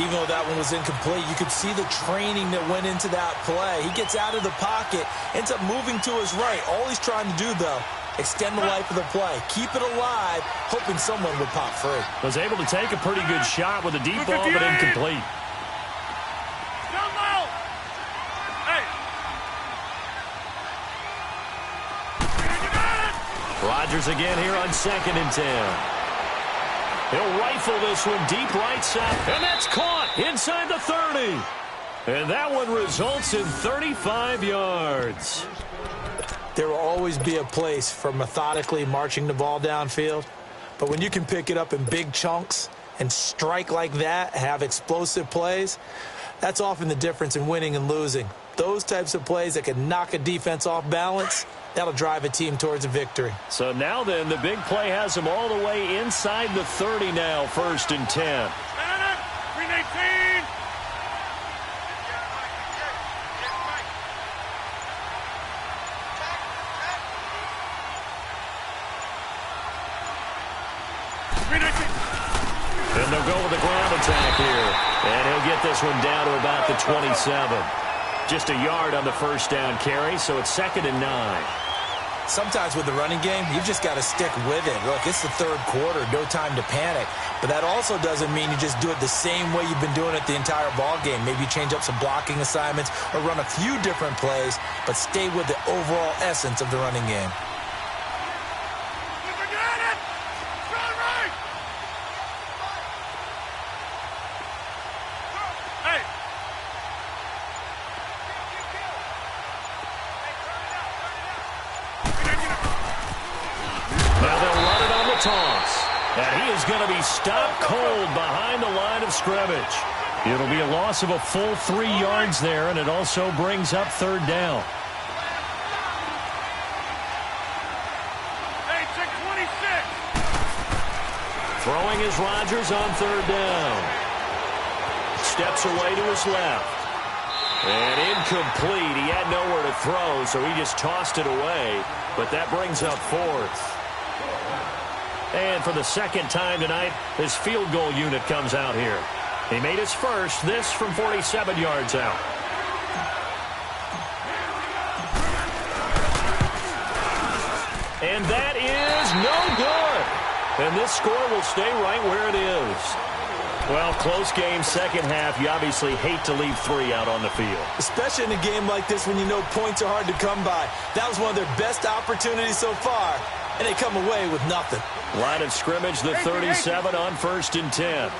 [SPEAKER 2] Even though that one was incomplete, you could see the training that went into that play. He gets out of the pocket, ends up moving to his right. All he's trying to do, though, extend the life of the play. Keep it alive, hoping someone would pop free.
[SPEAKER 1] Was able to take a pretty good shot with a deep ball, but incomplete. Rodgers again here on 2nd and 10. He'll rifle this one deep right side, and that's caught inside the 30. And that one results in 35 yards.
[SPEAKER 2] There will always be a place for methodically marching the ball downfield, but when you can pick it up in big chunks and strike like that, have explosive plays, that's often the difference in winning and losing. Those types of plays that can knock a defense off balance, that'll drive a team towards a victory.
[SPEAKER 1] So now then, the big play has them all the way inside the 30 now, 1st and 10.
[SPEAKER 3] 319.
[SPEAKER 1] And they'll go with the ground attack here. And he'll get this one down to about the 27. Just a yard on the 1st down carry, so it's 2nd and 9.
[SPEAKER 2] Sometimes with the running game, you've just got to stick with it. Look, it's the 3rd quarter, no time to panic. But that also doesn't mean you just do it the same way you've been doing it the entire ball game. Maybe you change up some blocking assignments or run a few different plays, but stay with the overall essence of the running game.
[SPEAKER 1] And he is going to be stopped cold behind the line of scrimmage. It'll be a loss of a full 3 yards there, and it also brings up 3rd down.
[SPEAKER 3] Hey, 626.
[SPEAKER 1] Throwing is Rodgers on 3rd down. Steps away to his left. And incomplete. He had nowhere to throw, so he just tossed it away. But that brings up 4th. And for the 2nd time tonight, his field goal unit comes out here. He made his first, this from 47 yards out. And that is no good. And this score will stay right where it is. Well, close game, 2nd half. You obviously hate to leave 3 out on the field.
[SPEAKER 2] Especially in a game like this when you know points are hard to come by. That was one of their best opportunities so far, and they come away with nothing.
[SPEAKER 1] Line of scrimmage, the 37 on 1st and 10.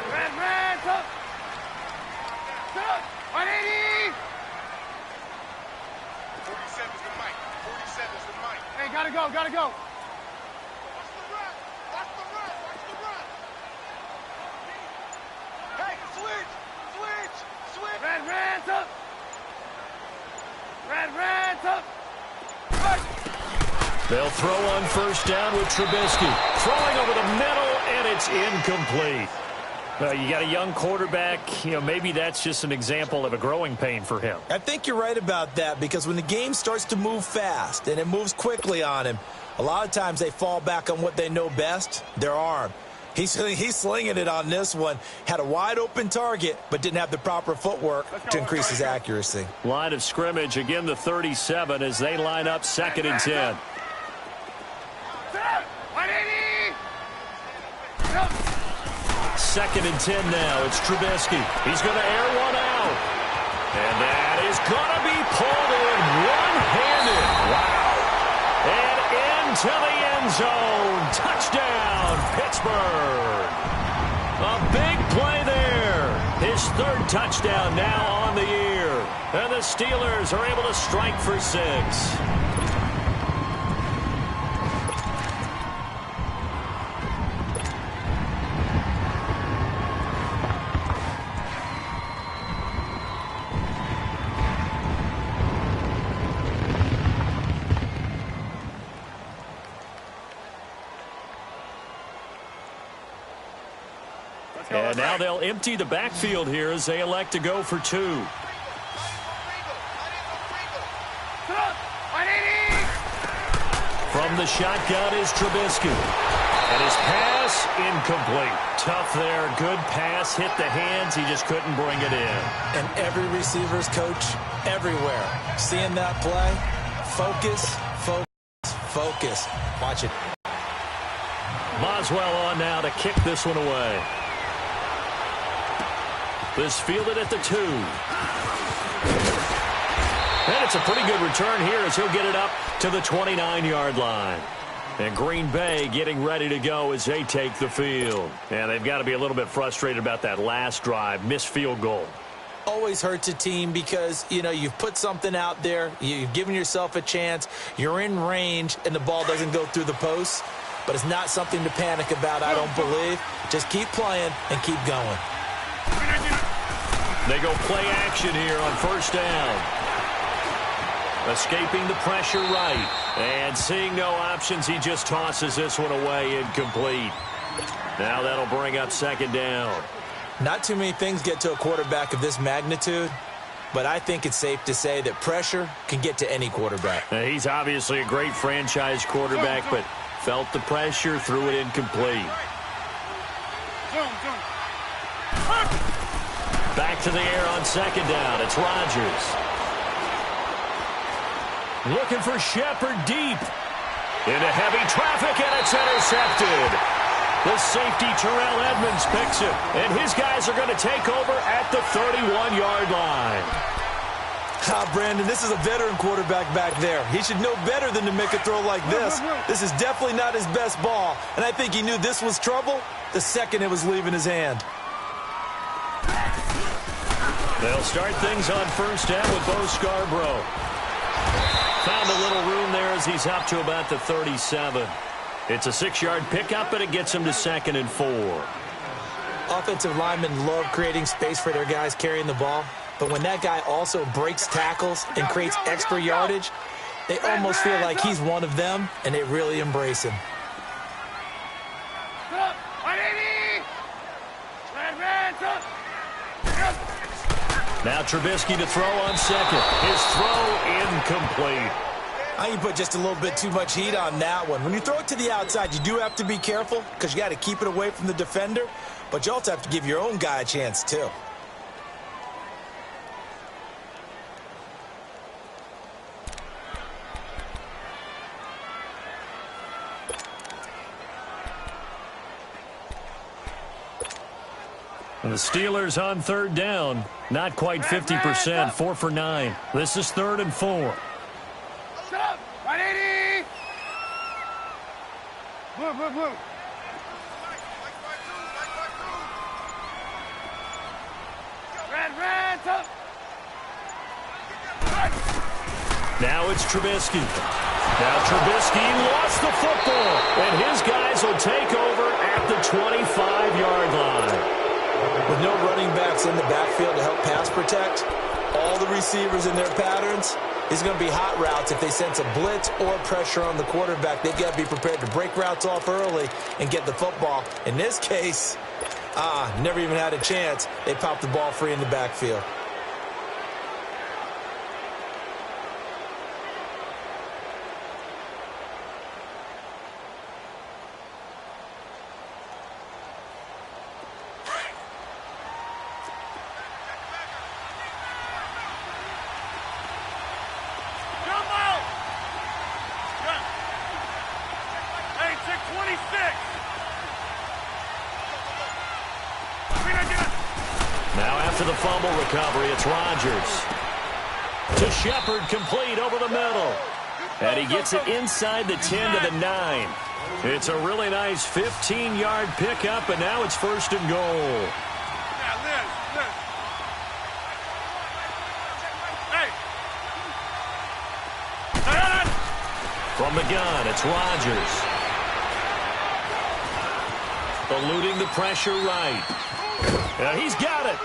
[SPEAKER 3] Red, up. 180.
[SPEAKER 4] 47's the mic. 47's the mic.
[SPEAKER 3] Hey, gotta go.
[SPEAKER 4] Watch the run. Watch the run. Hey, switch.
[SPEAKER 3] Red, up. Red, up.
[SPEAKER 1] They'll throw on 1st down with Trubisky. Throwing over the middle, and it's incomplete. You got a young quarterback. Maybe that's just an example of a growing pain for him.
[SPEAKER 2] I think you're right about that, because when the game starts to move fast and it moves quickly on him, a lot of times they fall back on what they know best, their arm. He's slinging it on this one. Had a wide-open target, but didn't have the proper footwork to increase his accuracy.
[SPEAKER 1] Line of scrimmage, again the 37 as they line up 2nd and 10.
[SPEAKER 3] 180.
[SPEAKER 1] 2nd and 10 now. It's Trubisky. He's going to air one out. And that is going to be pulled in one-handed. Wow. And into the end zone. Touchdown, Pittsburgh. A big play there. His 3rd touchdown now on the year. And the Steelers are able to strike for 6. And now they'll empty the backfield here as they elect to go for 2. From the shotgun is Trubisky. And his pass incomplete. Tough there. Good pass. Hit the hands. He just couldn't bring it in.
[SPEAKER 2] And every receiver's coach everywhere. Seeing that play, focus, focus, focus. Watch it.
[SPEAKER 1] Boswell on now to kick this one away. This fielded at the 2. And it's a pretty good return here as he'll get it up to the 29-yard line. And Green Bay getting ready to go as they take the field. And they've got to be a little bit frustrated about that last drive, missed field goal.
[SPEAKER 2] Always hurts a team because, you know, you've put something out there, you've given yourself a chance, you're in range, and the ball doesn't go through the post. But it's not something to panic about, I don't believe. Just keep playing and keep going.
[SPEAKER 1] They go play action here on first down. Escaping the pressure right. And seeing no options, he just tosses this one away, incomplete. Now that'll bring up second down.
[SPEAKER 2] Not too many things get to a quarterback of this magnitude, but I think it's safe to say that pressure can get to any quarterback.
[SPEAKER 1] Now, he's obviously a great franchise quarterback, but felt the pressure, threw it incomplete. Back to the air on second down. It's Rodgers. Looking for Shepard deep. Into heavy traffic, and it's intercepted. The safety, Terrell Edmonds, picks it. And his guys are going to take over at the 31-yard line.
[SPEAKER 2] Brandon, this is a veteran quarterback back there. He should know better than to make a throw like this. This is definitely not his best ball. And I think he knew this was trouble the second it was leaving his hand.
[SPEAKER 1] They'll start things on first down with Bo Scarborough. Found a little room there as he's up to about the 37. It's a 6-yard pickup, and it gets him to 2nd and 4.
[SPEAKER 2] Offensive linemen love creating space for their guys carrying the ball. But when that guy also breaks tackles and creates extra yardage, they almost feel like he's one of them, and they really embrace him.
[SPEAKER 1] Now Trubisky to throw on second. His throw incomplete.
[SPEAKER 2] I think you put just a little bit too much heat on that one. When you throw it to the outside, you do have to be careful because you got to keep it away from the defender, but you also have to give your own guy a chance too.
[SPEAKER 1] And the Steelers on third down. Not quite 50%, 4 for 9. This is 3rd and 4.
[SPEAKER 3] Stop! 180! Move. Red, top!
[SPEAKER 1] Now it's Trubisky. Now Trubisky lost the football, and his guys will take over at the 25-yard line.
[SPEAKER 2] With no running backs in the backfield to help pass protect, all the receivers in their patterns, it's going to be hot routes. If they sense a blitz or pressure on the quarterback, they've got to be prepared to break routes off early and get the football. In this case, never even had a chance. They popped the ball free in the backfield.
[SPEAKER 1] Now after the fumble recovery, it's Rodgers. To Shepard, complete over the middle. And he gets it inside the 10 to the 9. It's a really nice 15-yard pickup, and now it's 1st and goal. From the gun, it's Rodgers. Eluding the pressure right. He's got it.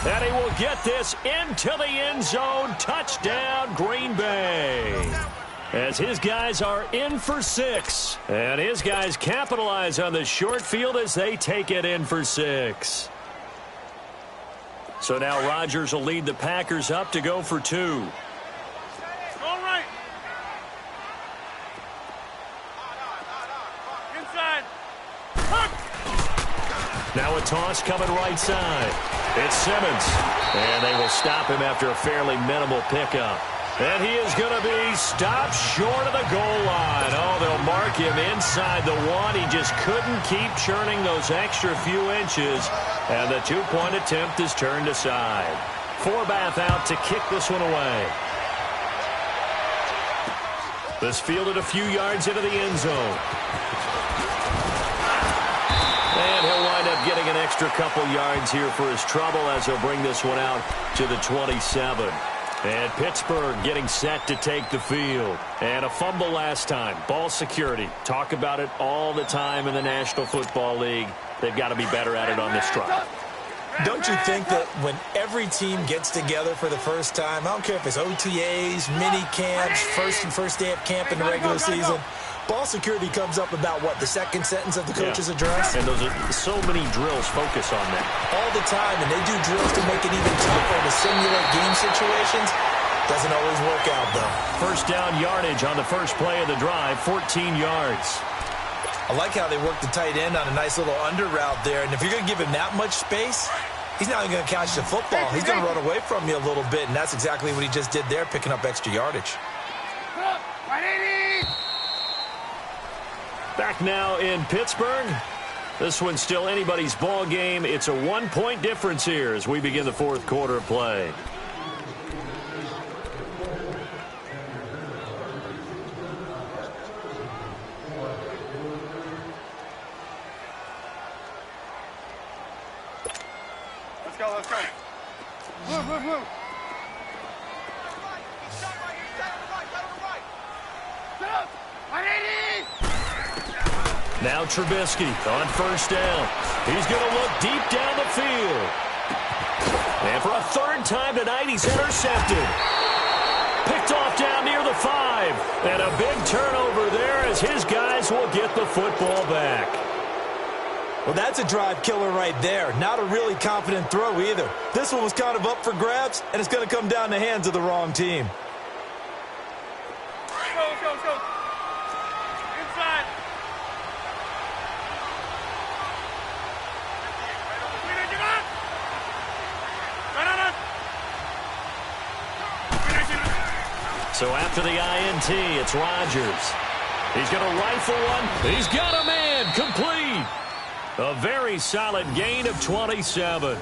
[SPEAKER 1] And he will get this into the end zone. Touchdown, Green Bay. As his guys are in for 6. And his guys capitalize on the short field as they take it in for 6. So now Rodgers will lead the Packers up to go for 2.
[SPEAKER 3] All right. Inside.
[SPEAKER 1] Now a toss coming right side. It's Simmons. And they will stop him after a fairly minimal pickup. And he is going to be stopped short of the goal line. Oh, they'll mark him inside the one. He just couldn't keep churning those extra few inches. And the two-point attempt is turned aside. Forbath out to kick this one away. This fielded a few yards into the end zone. And he'll wind up getting an extra couple yards here for his trouble as he'll bring this one out to the 27. And Pittsburgh getting set to take the field. And a fumble last time. Ball security. Talk about it all the time in the National Football League. They've got to be better at it on this drive.
[SPEAKER 2] Don't you think that when every team gets together for the first time, I don't care if it's OTAs, mini camps, first day of camp in the regular season, ball security comes up about, what, the second sentence of the coach's address?
[SPEAKER 1] And those are so many drills focus on that.
[SPEAKER 2] All the time, and they do drills to make it even tougher to simulate game situations. Doesn't always work out, though.
[SPEAKER 1] First down yardage on the first play of the drive, 14 yards.
[SPEAKER 2] I like how they work the tight end on a nice little under route there. And if you're going to give him that much space, he's not even going to catch the football. He's going to run away from you a little bit, and that's exactly what he just did there, picking up extra yardage.
[SPEAKER 1] Back now in Pittsburgh. This one's still anybody's ball game. It's a one-point difference here as we begin the fourth quarter of play.
[SPEAKER 3] Let's go. Move.
[SPEAKER 1] Now Trubisky on first down. He's going to look deep down the field. And for a third time tonight, he's intercepted. Picked off down near the 5. And a big turnover there as his guys will get the football back.
[SPEAKER 2] Well, that's a drive killer right there. Not a really confident throw either. This one was kind of up for grabs, and it's going to come down the hands of the wrong team.
[SPEAKER 3] Let's go. Inside.
[SPEAKER 1] So after the INT, it's Rodgers. He's going to rifle one. He's got a man. Complete. A very solid gain of 27.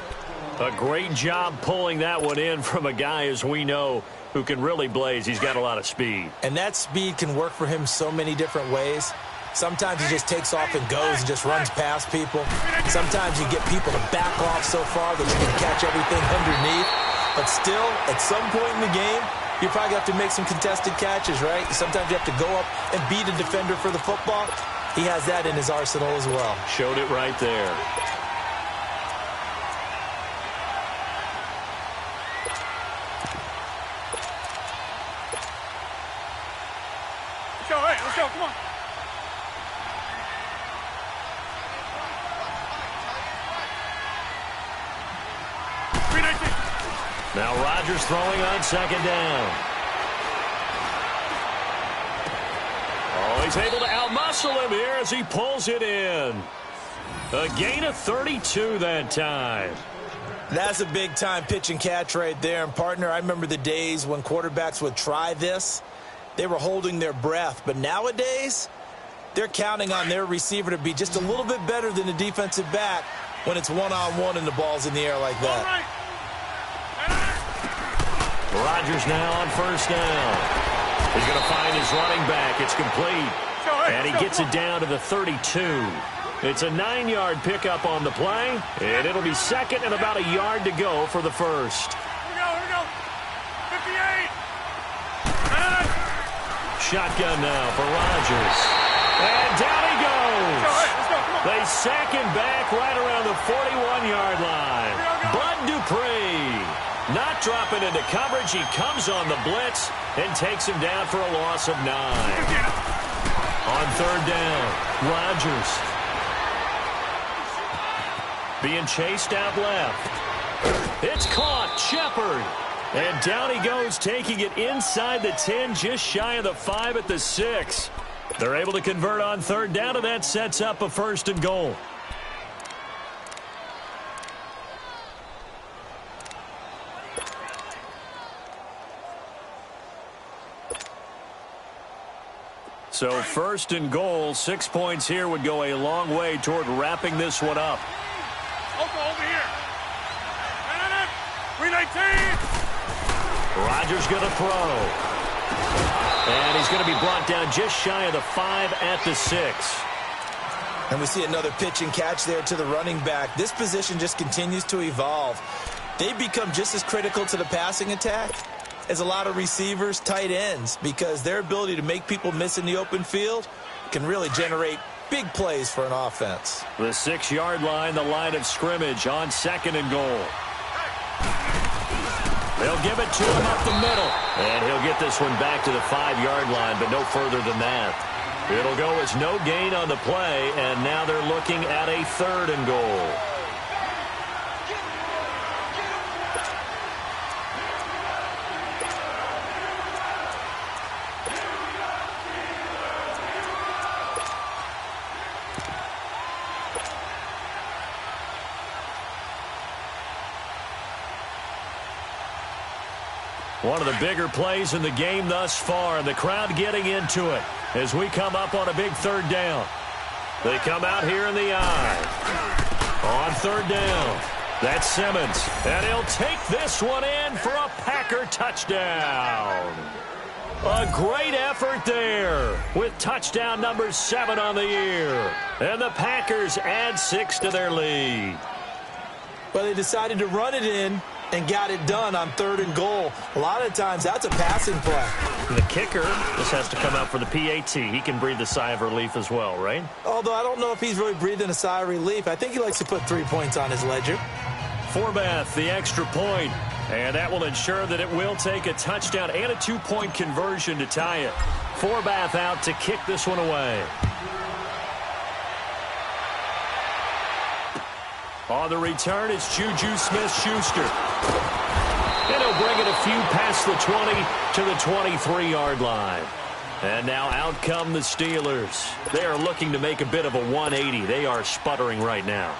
[SPEAKER 1] A great job pulling that one in from a guy, as we know, who can really blaze. He's got a lot of speed.
[SPEAKER 2] And that speed can work for him so many different ways. Sometimes he just takes off and goes and just runs past people. Sometimes you get people to back off so far that you can catch everything underneath. But still, at some point in the game, you probably have to make some contested catches, right? Sometimes you have to go up and beat a defender for the football. He has that in his arsenal as well.
[SPEAKER 1] Showed it right there.
[SPEAKER 3] Let's go, come on.
[SPEAKER 1] Now Rodgers throwing on second down. Oh, he's able to outmuscle him here as he pulls it in. A gain of 32 that time.
[SPEAKER 2] That's a big-time pitch and catch right there. And, partner, I remember the days when quarterbacks would try this. They were holding their breath. But nowadays, they're counting on their receiver to be just a little bit better than the defensive back when it's one-on-one and the ball's in the air like that.
[SPEAKER 1] Rodgers now on first down. He's going to find his running back. It's complete. And he gets it down to the 32. It's a 9-yard pickup on the play. And it'll be second and about a yard to go for the first.
[SPEAKER 3] Here we go. 58.
[SPEAKER 1] Shotgun now for Rodgers. And down he goes.
[SPEAKER 3] Let's go. Come on.
[SPEAKER 1] They sack him back right around the 41-yard line. Bud Dupree not dropping into coverage. He comes on the blitz and takes him down for a loss of 9. On third down, Rodgers being chased out left. It's caught. Shepard. And down he goes, taking it inside the 10, just shy of the 5 at the 6. They're able to convert on third down, and that sets up a 1st and goal. So first and goal, 6 points here would go a long way toward wrapping this one up.
[SPEAKER 4] Over here. 319.
[SPEAKER 1] Rodgers going to throw. And he's going to be brought down just shy of the 5 at the 6.
[SPEAKER 2] And we see another pitch and catch there to the running back. This position just continues to evolve. They become just as critical to the passing attack as a lot of receivers, tight ends, because their ability to make people miss in the open field can really generate big plays for an offense.
[SPEAKER 1] The 6-yard line, the line of scrimmage on 2nd and goal. They'll give it to him up the middle. And he'll get this one back to the 5-yard line, but no further than that. It'll go as no gain on the play, and now they're looking at a 3rd and goal. One of the bigger plays in the game thus far, and the crowd getting into it as we come up on a big 3rd down. They come out here in the eye. On 3rd down, that's Simmons, and he'll take this one in for a Packer touchdown. A great effort there with touchdown number 7 on the year. And the Packers add 6 to their lead.
[SPEAKER 2] Well, they decided to run it in and got it done on 3rd and goal. A lot of times, that's a passing play.
[SPEAKER 1] The kicker just has to come out for the PAT. He can breathe a sigh of relief as well, right?
[SPEAKER 2] Although I don't know if he's really breathing a sigh of relief. I think he likes to put 3 points on his ledger.
[SPEAKER 1] Forbath, the extra point. And that will ensure that it will take a touchdown and a 2-point conversion to tie it. Forbath out to kick this one away. On the return, it's Juju Smith-Schuster. And he'll bring it a few past the 20 to the 23-yard line. And now out come the Steelers. They are looking to make a bit of a 180. They are sputtering right now.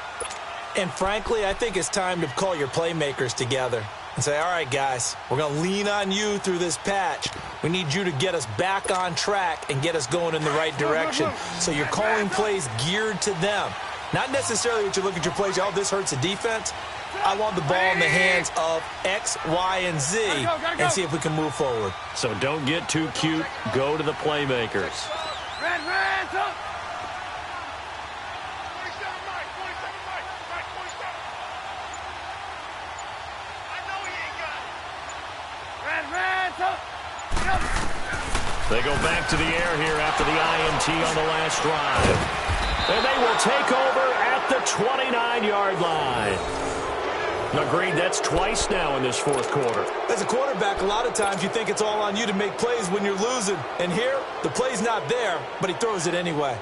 [SPEAKER 2] And frankly, I think it's time to call your playmakers together and say, all right, guys, we're going to lean on you through this patch. We need you to get us back on track and get us going in the right direction. So you're calling plays geared to them. Not necessarily that you look at your plays, oh, this hurts the defense. I want the ball in the hands of X, Y, and Z and see if we can move forward.
[SPEAKER 1] So don't get too cute. Go to the playmakers.
[SPEAKER 3] Red, up.
[SPEAKER 4] 27 Mike. 27 Mike. Mike, 27. I know he ain't got it.
[SPEAKER 3] Red, up.
[SPEAKER 1] They go back to the air here after the INT on the last drive. And they will take over at the 29-yard line. Agreed, that's twice now in this 4th quarter.
[SPEAKER 2] As a quarterback, a lot of times you think it's all on you to make plays when you're losing. And here, the play's not there, but he throws it anyway.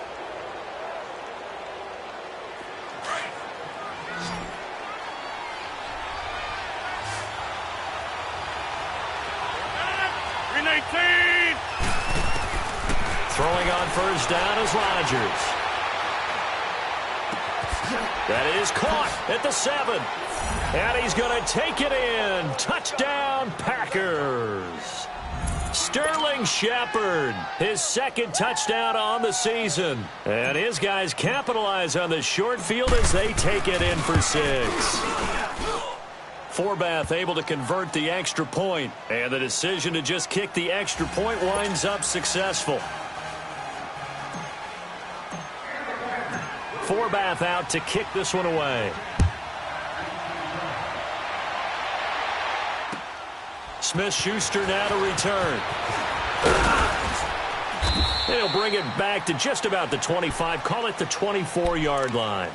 [SPEAKER 1] Throwing on first down is Rodgers. That is caught at the 7. And he's going to take it in. Touchdown, Packers. Sterling Shepard, his 2nd touchdown on the season. And his guys capitalize on the short field as they take it in for 6. Forbath able to convert the extra point. And the decision to just kick the extra point winds up successful. Forbath out to kick this one away. Smith-Schuster now to return. He'll bring it back to just about the 25, call it the 24-yard line.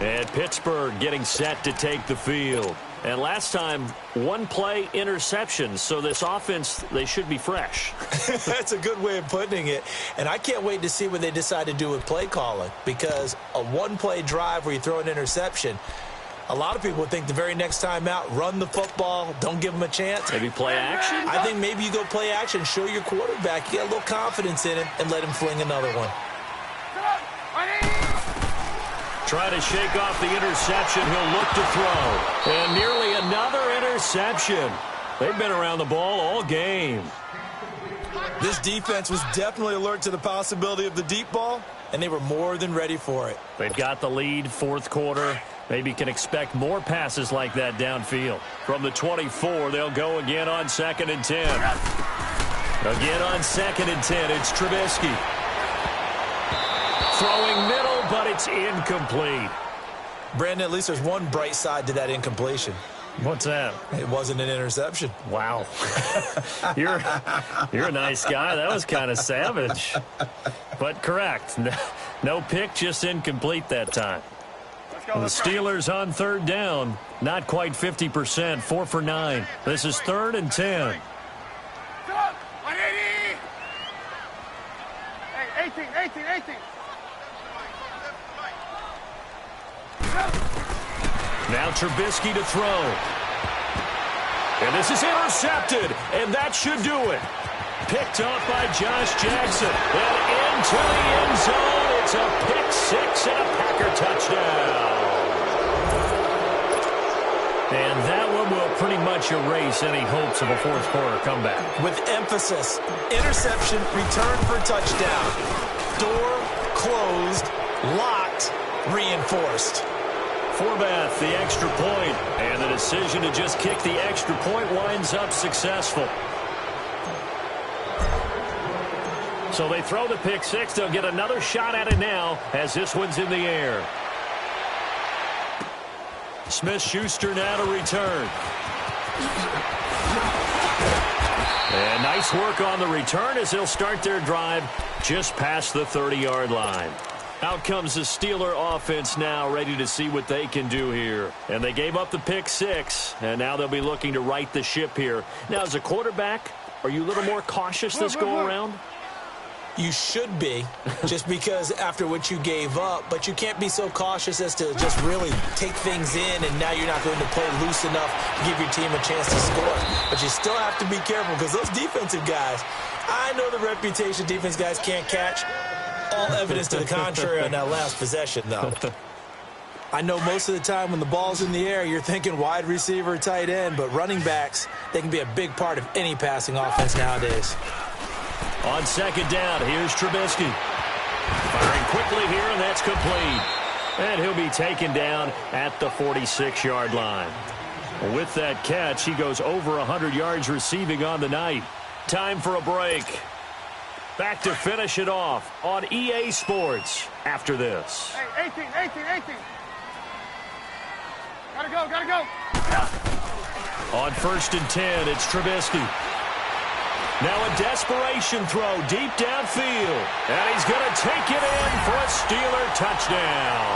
[SPEAKER 1] And Pittsburgh getting set to take the field. And last time, 1-play interception, so this offense, they should be fresh.
[SPEAKER 2] That's a good way of putting it. And I can't wait to see what they decide to do with play calling, because a 1-play drive where you throw an interception, a lot of people think the very next time out, run the football, don't give them a chance.
[SPEAKER 1] Maybe play action?
[SPEAKER 2] I think maybe you go play action, show your quarterback, you get a little confidence in him, and let him fling another one.
[SPEAKER 1] Try to shake off the interception. He'll look to throw. And nearly another interception. They've been around the ball all game.
[SPEAKER 2] This defense was definitely alert to the possibility of the deep ball, and they were more than ready for it.
[SPEAKER 1] They've got the lead, fourth quarter. Maybe can expect more passes like that downfield. From the 24, they'll go again on 2nd and 10. Again on 2nd and 10, it's Trubisky. Throwing middle, but it's incomplete.
[SPEAKER 2] Brandon, at least there's one bright side to that incompletion.
[SPEAKER 1] What's that?
[SPEAKER 2] It wasn't an interception.
[SPEAKER 1] Wow. You're a nice guy. That was kind of savage. But correct. No pick, just incomplete that time. The Steelers on 3rd down. Not quite 50%. 4 for 9. This is 3rd and 10.
[SPEAKER 3] Hey, 18.
[SPEAKER 1] Now Trubisky to throw. And this is intercepted, and that should do it. Picked off by Josh Jackson. And into the end zone. It's a pick 6 and a Packer touchdown. And that one will pretty much erase any hopes of a fourth quarter comeback.
[SPEAKER 2] With emphasis, interception, return for touchdown. Door closed, locked, reinforced.
[SPEAKER 1] Forbath, the extra point, and the decision to just kick the extra point winds up successful. So they throw the pick 6. They'll get another shot at it now as this one's in the air. Smith-Schuster now to return. And nice work on the return as they'll start their drive just past the 30-yard line. Out comes the Steeler offense now, ready to see what they can do here. And they gave up the pick 6, and now they'll be looking to right the ship here. Now, as a quarterback, are you a little more cautious this go-around?
[SPEAKER 2] You should be, just because after what you gave up, but you can't be so cautious as to just really take things in, and now you're not going to play loose enough to give your team a chance to score. But you still have to be careful, because those defensive guys, I know the reputation defense guys can't catch. All evidence to the contrary on that last possession, though. I know most of the time when the ball's in the air, you're thinking wide receiver, tight end, but running backs, they can be a big part of any passing offense nowadays.
[SPEAKER 1] On 2nd down, here's Trubisky. Firing quickly here, and that's complete. And he'll be taken down at the 46-yard line. With that catch, he goes over 100 yards receiving on the night. Time for a break. Back to finish it off on EA Sports after this.
[SPEAKER 3] Hey, 18. Gotta go.
[SPEAKER 1] On 1st and 10, it's Trubisky. Now a desperation throw deep downfield. And he's going to take it in for a Steeler touchdown.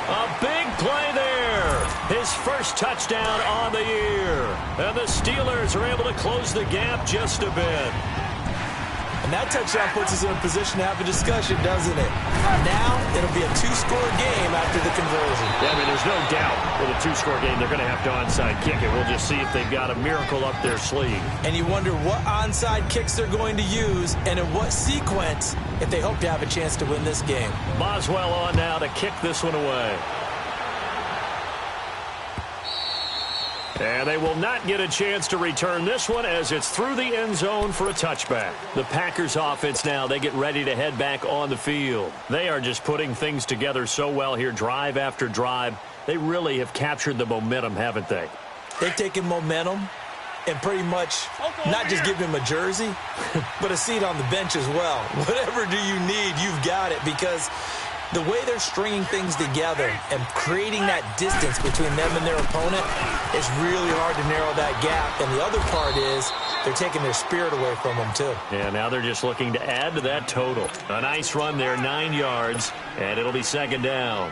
[SPEAKER 1] A big play there. His first touchdown on the year. And the Steelers are able to close the gap just a bit.
[SPEAKER 2] And that touchdown puts us in a position to have a discussion, doesn't it? Now, it'll be a 2-score game after the conversion.
[SPEAKER 1] Yeah, I mean, there's no doubt with a 2-score game, they're going to have to onside kick it. We'll just see if they've got a miracle up their sleeve.
[SPEAKER 2] And you wonder what onside kicks they're going to use and in what sequence if they hope to have a chance to win this game.
[SPEAKER 1] Boswell on now to kick this one away. And they will not get a chance to return this one as it's through the end zone for a touchback. The Packers offense now, they get ready to head back on the field. They are just putting things together so well here, drive after drive. They really have captured the momentum, haven't they?
[SPEAKER 2] They've taken momentum and pretty much not just give him a jersey, but a seat on the bench as well. Whatever do you need, you've got it, because the way they're stringing things together and creating that distance between them and their opponent, it's really hard to narrow that gap. And the other part is they're taking their spirit away from them, too.
[SPEAKER 1] Yeah, now they're just looking to add to that total. A nice run there, 9 yards, and it'll be 2nd down.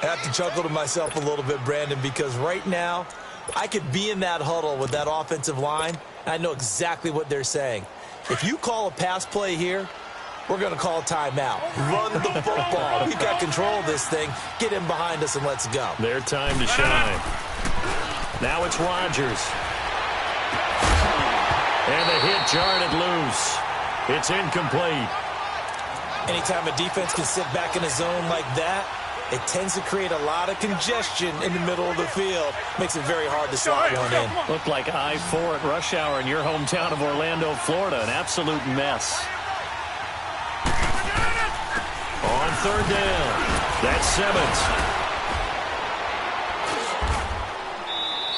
[SPEAKER 2] I have to chuckle to myself a little bit, Brandon, because right now I could be in that huddle with that offensive line, and I know exactly what they're saying. If you call a pass play here, we're going to call timeout. Run the football. We've got control of this thing. Get in behind us and let's go.
[SPEAKER 1] Their time to shine. Now it's Rodgers. And the hit jarred it loose. It's incomplete.
[SPEAKER 2] Anytime a defense can sit back in a zone like that, it tends to create a lot of congestion in the middle of the field. Makes it very hard to slot one in.
[SPEAKER 1] Looked like I-4 at rush hour in your hometown of Orlando, Florida. An absolute mess. On third down, that's Simmons.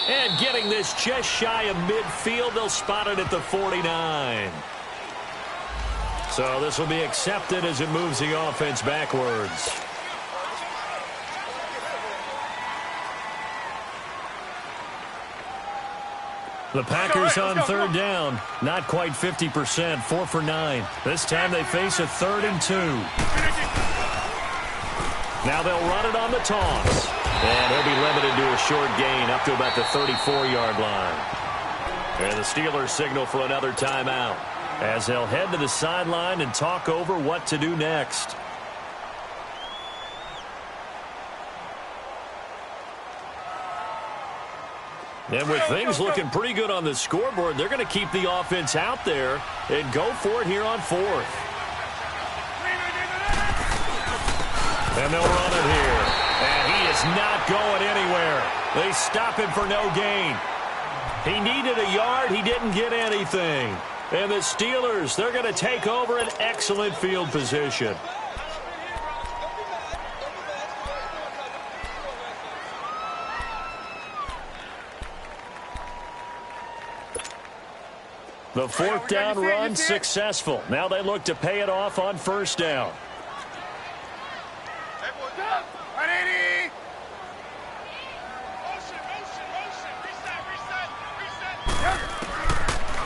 [SPEAKER 1] And getting this just shy of midfield, they'll spot it at the 49. So this will be accepted as it moves the offense backwards. The Packers on third down, not quite 50%, 4 for 9. This time they face a 3rd and 2. Now they'll run it on the toss. And he'll be limited to a short gain up to about the 34-yard line. And the Steelers signal for another timeout as they'll head to the sideline and talk over what to do next. And with things looking pretty good on the scoreboard, they're going to keep the offense out there and go for it here on 4th. And they'll run it here. And he is not going anywhere. They stop him for no gain. He needed a yard. He didn't get anything. And the Steelers, they're going to take over an excellent field position. The 4th down run successful. Now they look to pay it off on 1st down.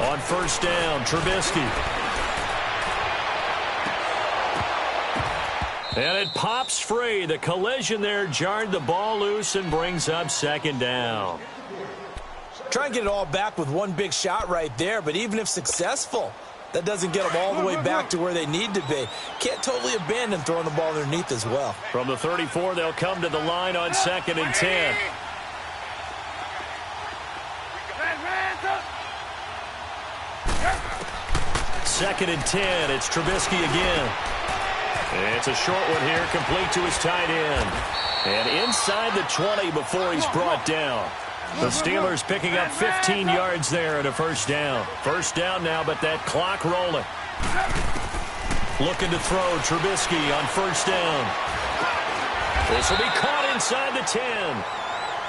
[SPEAKER 1] On 1st down, Trubisky. And it pops free. The collision there jarred the ball loose and brings up 2nd down.
[SPEAKER 2] Try and get it all back with one big shot right there, but even if successful, that doesn't get them all the way back to where they need to be. Can't totally abandon throwing the ball underneath as well.
[SPEAKER 1] From the 34, they'll come to the line on 2nd and 10. Second and 10, it's Trubisky again. It's a short one here, complete to his tight end. And inside the 20 before he's brought down. The Steelers picking up 15 yards there at a 1st down. 1st down now, but that clock rolling. Looking to throw, Trubisky on 1st down. This will be caught inside the 10.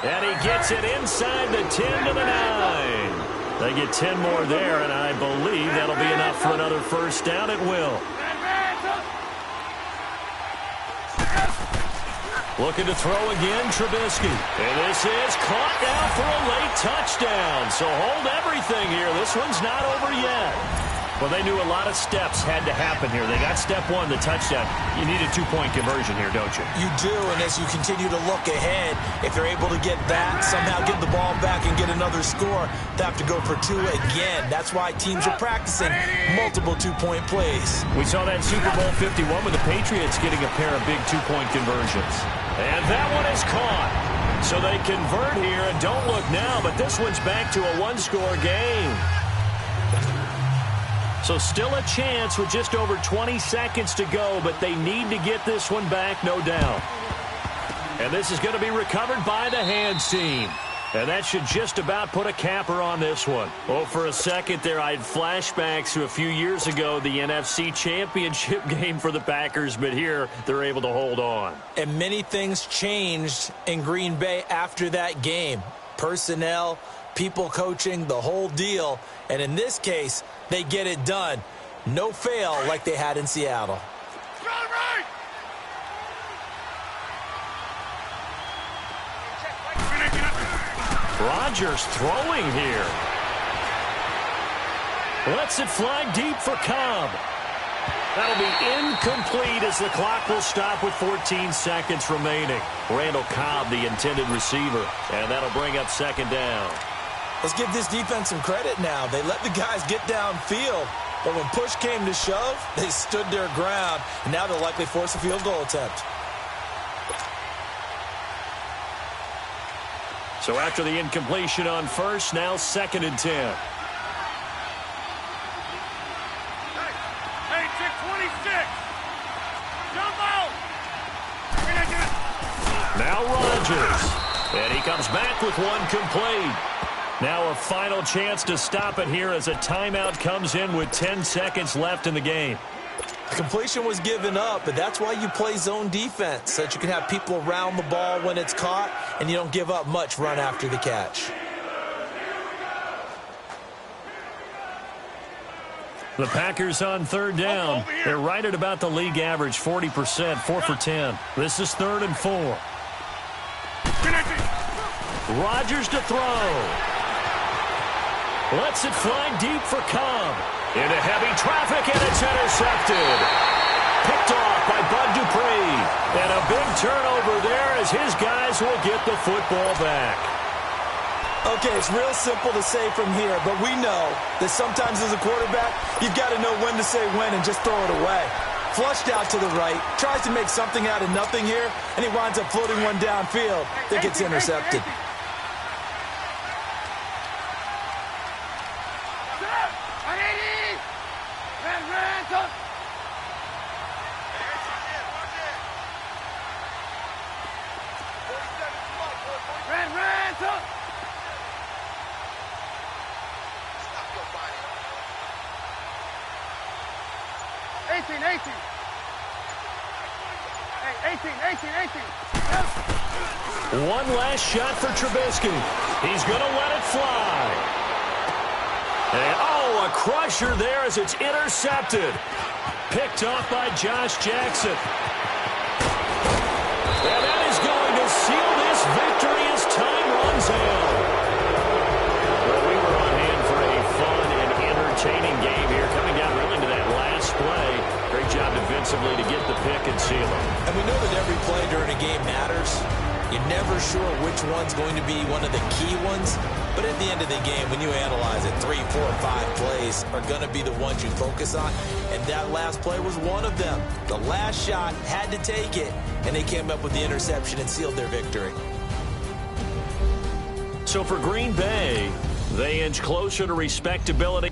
[SPEAKER 1] And he gets it inside the 10 to the 9. They get 10 more there, and I believe that'll be enough for another 1st down. It will. Looking to throw again, Trubisky. And this is caught now for a late touchdown. So hold everything here. This one's not over yet. Well, they knew a lot of steps had to happen here. They got step 1, the touchdown. You need a 2-point conversion here, don't you?
[SPEAKER 2] You do, and as you continue to look ahead, if they're able to get that, somehow get the ball back and get another score, they have to go for 2 again. That's why teams are practicing multiple 2-point plays.
[SPEAKER 1] We saw that Super Bowl 51 with the Patriots getting a pair of big 2-point conversions. And that one is caught. So they convert here, and don't look now, but this one's back to a 1-score game. So still a chance with just over 20 seconds to go, but they need to get this one back, no doubt. And this is going to be recovered by the hands team. And that should just about put a capper on this one. Oh, for a second there, I had flashbacks to a few years ago, the NFC Championship game for the Packers, but here they're able to hold on.
[SPEAKER 2] And many things changed in Green Bay after that game. Personnel, people coaching, the whole deal. And in this case, they get it done. No fail like they had in Seattle.
[SPEAKER 1] Rodgers throwing here. Lets it fly deep for Cobb. That'll be incomplete as the clock will stop with 14 seconds remaining. Randall Cobb, the intended receiver, and that'll bring up 2nd down.
[SPEAKER 2] Let's give this defense some credit now. They let the guys get downfield, but when push came to shove, they stood their ground, and now they'll likely force a field goal attempt.
[SPEAKER 1] So after the incompletion on 1st, now 2nd and 10.
[SPEAKER 3] Hey, check 26. Jump out.
[SPEAKER 1] misses. And he comes back with one complete. Now a final chance to stop it here as a timeout comes in with 10 seconds left in the game.
[SPEAKER 2] The completion was given up, but that's why you play zone defense, so that you can have people around the ball when it's caught, and you don't give up much run after the catch.
[SPEAKER 1] The Packers on third down. They're right at about the league average, 40%, 4 for 10. This is 3rd and 4. Rodgers to throw. Lets it fly deep for Cobb. Into heavy traffic, and it's intercepted. Picked off by Bud Dupree. And a big turnover there as his guys will get the football back.
[SPEAKER 2] Okay, it's real simple to say from here, but we know that sometimes as a quarterback, you've got to know when to say when and just throw it away. Flushed out to the right, tries to make something out of nothing here, and he winds up floating one downfield that gets intercepted.
[SPEAKER 1] One last shot for Trubisky. He's going to let it fly. And, oh, a crusher there as it's intercepted. Picked off by Josh Jackson. And that is going to seal this victory as time runs out. Well, we were on hand for a fun and entertaining game here, coming down really to that last play. Great job defensively to get the pick and seal it.
[SPEAKER 2] And we know that every play during a game matters. You're never sure which one's going to be one of the key ones. But at the end of the game, when you analyze it, 3, 4, 5 plays are going to be the ones you focus on. And that last play was one of them. The last shot had to take it, and they came up with the interception and sealed their victory.
[SPEAKER 1] So for Green Bay, they inch closer to respectability.